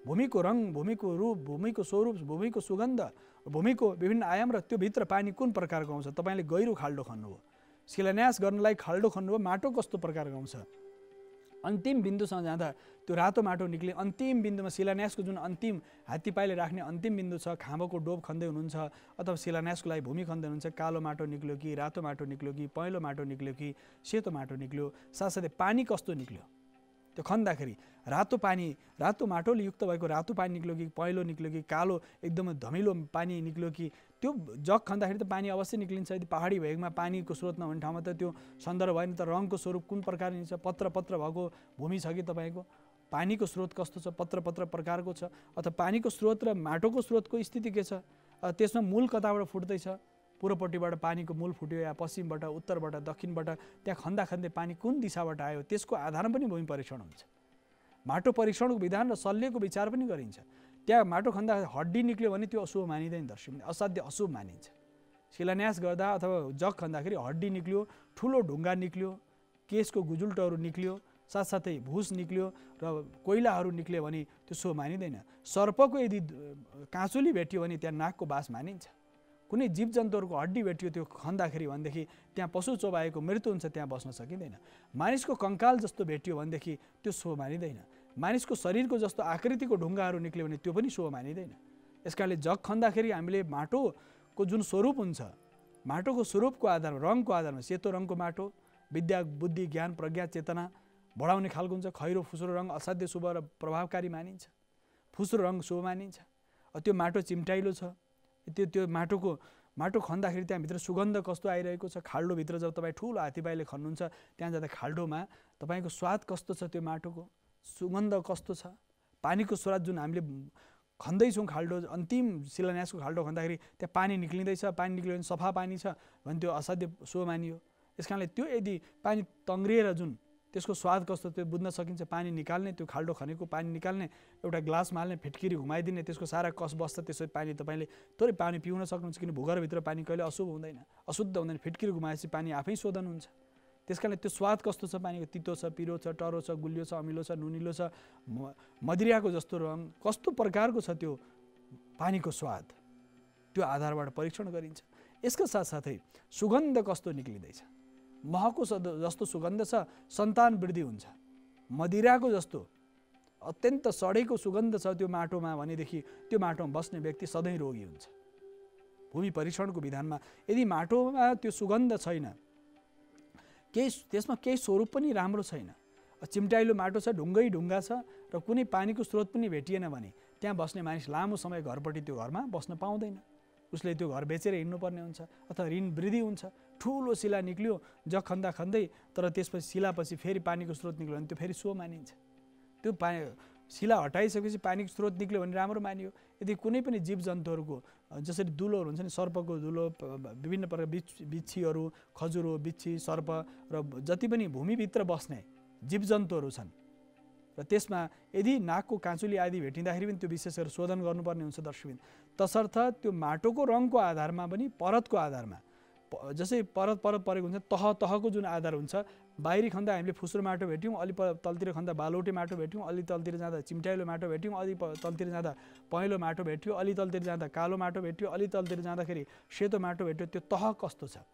भूमिको रङ, भूमिको रूप, भूमिको स्वरूप, भूमिको सुगन्ध, भूमिको विभिन्न आयाम र त्यो भित्र पानी कुन प्रकारको आउँछ। तपाईँले गहिरो खाल्डो खन्नुभयो, शिलान्यास गर्नलाई खाल्डो खन्नुभयो, माटो कस्तो प्रकारको आउँछ, अन्तिम बिन्दुसँग जाँदा त्यो रातो माटो निक्ले, अन्तिम बिन्दुमा शिलान्यासको जुन अन्तिम हात्ती पाइले राख्ने अन्तिम बिन्दु छ, खाँबोको डोब खन्दै हुनुहुन्छ अथवा शिलान्यासको लागि भूमि खन्दै हुनुहुन्छ, कालो माटो निक्ल्यो कि रातो माटो निक्ल्यो कि पहेँलो माटो निक्ल्यो कि सेतो माटो निक्ल्यो, साथसाथै पानी कस्तो निक्ल्यो, त्यो खन्दाखेरि रातो पानी, रातो माटोले युक्त भएको रातो पानी निक्ल्यो कि पहेँलो निक्ल्यो कि कालो एकदमै धमिलो पानी निक्ल्यो कि, त्यो जग खन्दाखेरि त पानी अवश्य निक्लिन्छ। यदि पहाडी भेगमा पानीको स्रोत नहुने ठाउँमा त त्यो सन्दर्भ भएन त रङको स्वरूप कुन प्रकारले छ, पत्र भएको भूमि छ कि तपाईँको, पानीको स्रोत कस्तो छ, पत्र प्रकारको छ अथवा पानीको स्रोत र माटोको स्रोतको स्थिति के छ, त्यसमा मूल कताबाट फुट्दैछ, पूर्वपट्टिबाट पानीको मूल फुट्यो या पश्चिमबाट, उत्तरबाट, दक्षिणबाट, त्यहाँ खन्दै पानी कुन दिशाबाट आयो त्यसको आधारमा पनि भूमि परीक्षण हुन्छ। माटो परीक्षणको विधान र शल्यको विचार पनि गरिन्छ। त्यहाँ माटो खन्दा हड्डी निक्ल्यो भने त्यो अशुभ मानिँदैन दर्शक, असाध्य अशुभ मानिन्छ। शिलान्यास गर्दा अथवा जग खन्दाखेरि हड्डी निक्ल्यो, ठुलो ढुङ्गा निक्ल्यो, केसको गुजुल्टोहरू निक्ल्यो, साथसाथै भुस निक्ल्यो र कोइलाहरू निक्ल्यो भने त्यो शुभ मानिँदैन। सर्पको यदि काँचुली भेट्यो भने त्यहाँ नागको बास मानिन्छ। कुनै जीवजन्तुहरूको हड्डी भेट्यो त्यो खन्दाखेरि भनेदेखि त्यहाँ पशु चोबाएको मृत्यु हुन्छ, त्यहाँ बस्न सकिँदैन। मानिसको कङ्काल जस्तो भेट्यो भनेदेखि त्यो शुभ मानिँदैन। मानिसको शरीरको जस्तो आकृतिको ढुङ्गाहरू निक्ल्यो भने त्यो पनि शुभ मानिँदैन। यस कारणले जग खन्दाखेरि हामीले माटोको जुन स्वरूप हुन्छ, माटोको स्वरूपको आधारमा, रङको आधारमा, सेतो रङको माटो विद्या, बुद्धि, ज्ञान, प्रज्ञा, चेतना बढाउने खालको हुन्छ। खैरो फुस्रो रङ असाध्य शुभ र प्रभावकारी मानिन्छ, फुस्रो रङ शुभ मानिन्छ। त्यो माटो चिम्टाइलो छ, त्यो माटो खन्दाखेरि त्यहाँभित्र सुगन्ध कस्तो आइरहेको छ, खाल्डोभित्र जब तपाईँ ठुलो हात्तीपाइले खन्नुहुन्छ त्यहाँ जाँदा खाल्डोमा तपाईँको स्वाद कस्तो छ, त्यो माटोको सुगन्ध कस्तो छ, पानीको स्वाद जुन हामीले खन्दैछौँ खाल्डो, अन्तिम शिलान्यासको खाल्डो खन्दाखेरि त्यहाँ पानी निक्लिँदैछ, पानी निक्ल्यो भने सफा पानी छ भने त्यो असाध्य शुभ मानियो। यस कारणले त्यो यदि पानी तङ्ग्रिएर जुन त्यसको स्वाद कस्तो त्यो बुझ्न सकिन्छ। पानी निकाल्ने, त्यो खाल्डो खनेको पानी निकाल्ने, एउटा ग्लासमा हाल्ने, फिटकिरी घुमाइदिने, त्यसको सारा कस बस्छ, त्यसै पानी तपाईँले थोरै पानी पिउन सक्नुहुन्छ। किन भूगर्भभित्र पानी कहिले अशुभ हुँदैन, अशुद्ध हुँदैन, फिटकिरी घुमाएपछि पानी आफै शोधन हुन्छ। त्यस कारणले त्यो स्वाद कस्तो छ, पानीको तितो छ, पिरो छ, टरो छ, गुलियो छ, अमिलो छ, नुनिलो छ, मदिराको जस्तो रङ कस्तो प्रकारको छ त्यो पानीको स्वाद, त्यो आधारबाट परीक्षण गरिन्छ। यसका साथसाथै सुगन्ध कस्तो निक्लिँदैछ, महको जस्तो सुगन्ध छ, सन्तान वृद्धि हुन्छ। मदिराको जस्तो अत्यन्त सडेको सुगन्ध छ त्यो माटोमा भनेदेखि त्यो माटोमा बस्ने व्यक्ति सधैँ रोगी हुन्छ। भूमि परीक्षणको विधानमा यदि माटोमा त्यो सुगन्ध छैन, त्यसमा केही स्वरूप पनि राम्रो छैन, चिम्टाइलो माटो छ, ढुङ्गै ढुङ्गा छ र कुनै पानीको स्रोत पनि भेटिएन भने त्यहाँ बस्ने मानिस लामो समय घरपट्टि त्यो घरमा बस्न पाउँदैन। उसले त्यो घर बेचेर हिँड्नुपर्ने हुन्छ अथवा ऋण वृद्धि हुन्छ। ठुलो शिला निक्ल्यो जग खन्दा खन्दै, तर त्यसपछि शिलापछि फेरि पानीको स्रोत निक्ल्यो भने त्यो फेरि शुभ मानिन्छ। त्यो शिला हटाइसकेपछि पानीको स्रोत निक्ल्यो भने राम्रो मानियो। यदि कुनै पनि जीवजन्तुहरूको जसरी दुलोहरू हुन्छ नि, सर्पको दुलो, विभिन्न प्रकार बिच्छीहरू, खजुरो, बिच्छी, सर्प र जति पनि भूमिभित्र बस्ने जीवजन्तुहरू छन् र त्यसमा यदि नाकको काँचुली आदि भेटिँदाखेरि पनि त्यो विशेष गरेर शोधन गर्नुपर्ने हुन्छ दर्शकबिन। तसर्थ त्यो माटोको रङको आधारमा पनि परतको आधारमा, जसै परत परेको हुन्छ, तहको जुन आधार हुन्छ, बाहिरी खन्दा हामीले फुस्रो माटो भेट्यौँ, अलि तलतिर खन्दा बालौटे माटो भेट्यौँ, अलि तलतिर जाँदा चिम्टाइलो माटो भेट्यौँ, अलि तलतिर जाँदा पहेँलो माटो भेट्यो, अलि तलतिर जाँदा कालो माटो भेट्यो, अलि तलतिर जाँदाखेरि सेतो माटो भेट्यो। त्यो तह कस्तो छ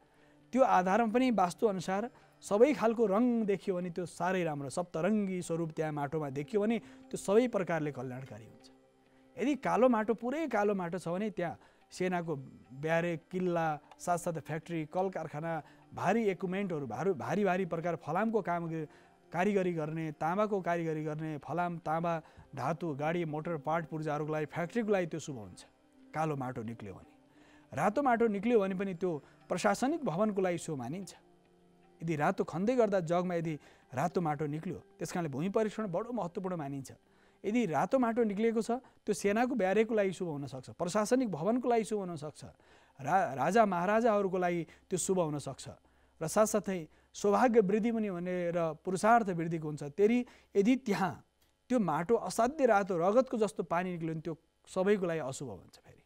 त्यो आधारमा पनि वास्तुअनुसार सबै खालको रङ देखियो भने त्यो साह्रै राम्रो, सप्तरङ्गी स्वरूप त्यहाँ माटोमा देखियो भने त्यो सबै प्रकारले कल्याणकारी हुन्छ। यदि कालो माटो, पुरै कालो माटो छ भने त्यहाँ सेनाको ब्यारेक, किल्ला, साथसाथै फ्याक्ट्री, कल कारखाना, भारी इक्विपमेन्टहरू, भारी भारी प्रकार फलामको काम कारिगरी गर्ने, ताँबाको कारिगरी गर्ने, फलाम, ताँबा, धातु, गाडी, मोटर पार्ट पूर्जाहरूको लागि, फ्याक्ट्रीको लागि त्यो शुभ हुन्छ कालो माटो निक्ल्यो भने। रातो माटो निक्ल्यो भने पनि त्यो प्रशासनिक भवनको लागि शुभ मानिन्छ। यदि रातो खन्दै गर्दा जगमा यदि रातो माटो निक्ल्यो, त्यस कारणले भूमि परीक्षण बडो महत्त्वपूर्ण मानिन्छ। यदि रातो माटो निक्लिएको छ त्यो सेनाको ब्यारेकको लागि शुभ हुनसक्छ, प्रशासनिक भवनको लागि शुभ हुनसक्छ, राजा महाराजाहरूको लागि त्यो शुभ हुनसक्छ र साथसाथै सौभाग्य वृद्धि पनि हुने र पुरुषार्थ वृद्धिको हुन्छ। यदि त्यहाँ त्यो माटो असाध्य रातो रगतको जस्तो पानी निक्ल्यो भने त्यो सबैको लागि अशुभ हुन्छ। फेरि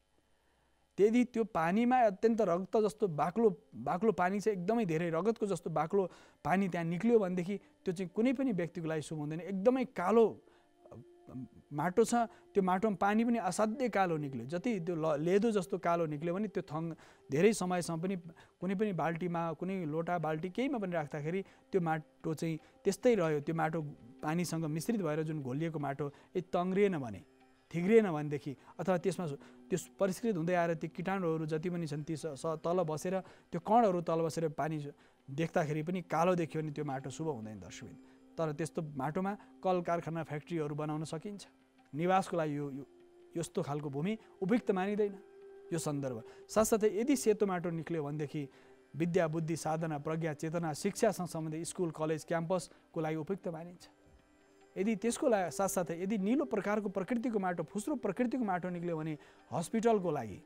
यदि त्यो पानीमा अत्यन्त रगत जस्तो बाक्लो पानी चाहिँ एकदमै धेरै रगतको जस्तो बाक्लो पानी त्यहाँ निक्ल्यो भनेदेखि त्यो चाहिँ कुनै पनि व्यक्तिको लागि शुभ हुँदैन। एकदमै कालो माटो छ, त्यो माटोमा पानी पनि असाध्य कालो निक्ल्यो, जति त्यो लेदो जस्तो कालो निक्ल्यो भने त्यो धेरै समयसम्म पनि कुनै पनि बाल्टीमा, कुनै लोटा बाल्टी केहीमा पनि राख्दाखेरि त्यो माटो चाहिँ त्यस्तै रह्यो। त्यो माटो पानीसँग मिश्रित भएर जुन घोलिएको माटो तङ्ग्रिएन भने, थिग्रिएन भनेदेखि, अथवा त्यसमा त्यो परिष्कृत हुँदै आएर त्यो कीटाणुहरू जति पनि छन् ती तल बसेर, त्यो कणहरू तल बसेर पानी देख्दाखेरि पनि कालो देखियो भने त्यो माटो शुभ हुँदैन दर्शकबिन। तर त्यस्तो माटोमा कल कारखाना, फ्याक्ट्रीहरू बनाउन सकिन्छ। निवासको लागि यस्तो खालको भूमि उपयुक्त मानिँदैन यो सन्दर्भ। साथसाथै यदि सेतो माटो निक्ल्यो भनेदेखि विद्या, बुद्धि, साधना, प्रज्ञा, चेतना, शिक्षासँग सम्बन्धित स्कुल, कलेज, क्याम्पसको लागि उपयुक्त मानिन्छ। यदि त्यसको लागि साथसाथै यदि निलो प्रकारको प्रकृतिको माटो, फुस्रो प्रकृतिको माटो निक्ल्यो भने हस्पिटलको लागि,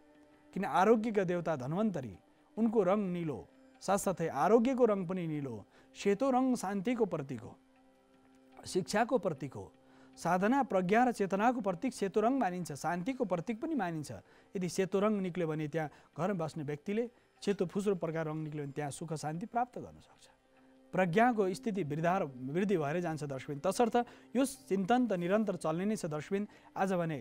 किन आरोग्यका देवता धन्वन्तरी, उनको रङ निलो, साथसाथै आरोग्यको रङ पनि निलो। सेतो रङ शान्तिको प्रतीक हो, शिक्षाको प्रतीक हो, साधना, प्रज्ञा र चेतनाको प्रतीक सेतो रङ मानिन्छ, शान्तिको प्रतीक पनि मानिन्छ। यदि सेतो रङ निक्ल्यो भने त्यहाँ घरमा बस्ने व्यक्तिले सेतो फुस्रो प्रकार रङ निक्ल्यो भने त्यहाँ सुख शान्ति प्राप्त गर्न सक्छ। प्रज्ञाको स्थिति वृद्धि भएर जान्छ दर्शकबिन। तसर्थ यो चिन्तन त निरन्तर चल्ने नै छ दर्शकबिन। आज भने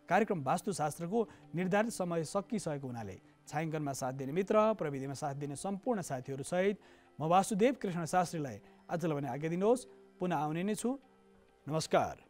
कार्यक्रम वास्तुशास्त्रको निर्धारित समय सकिसकेको हुनाले छायाङ्कनमा साथ दिने मित्र, प्रविधिमा साथ दिने सम्पूर्ण साथीहरू सहित म वासुदेव कृष्ण शास्त्रीलाई आजलाई भने आज्ञा दिनुहोस्। पुनः आउने नै छु। नमस्कार।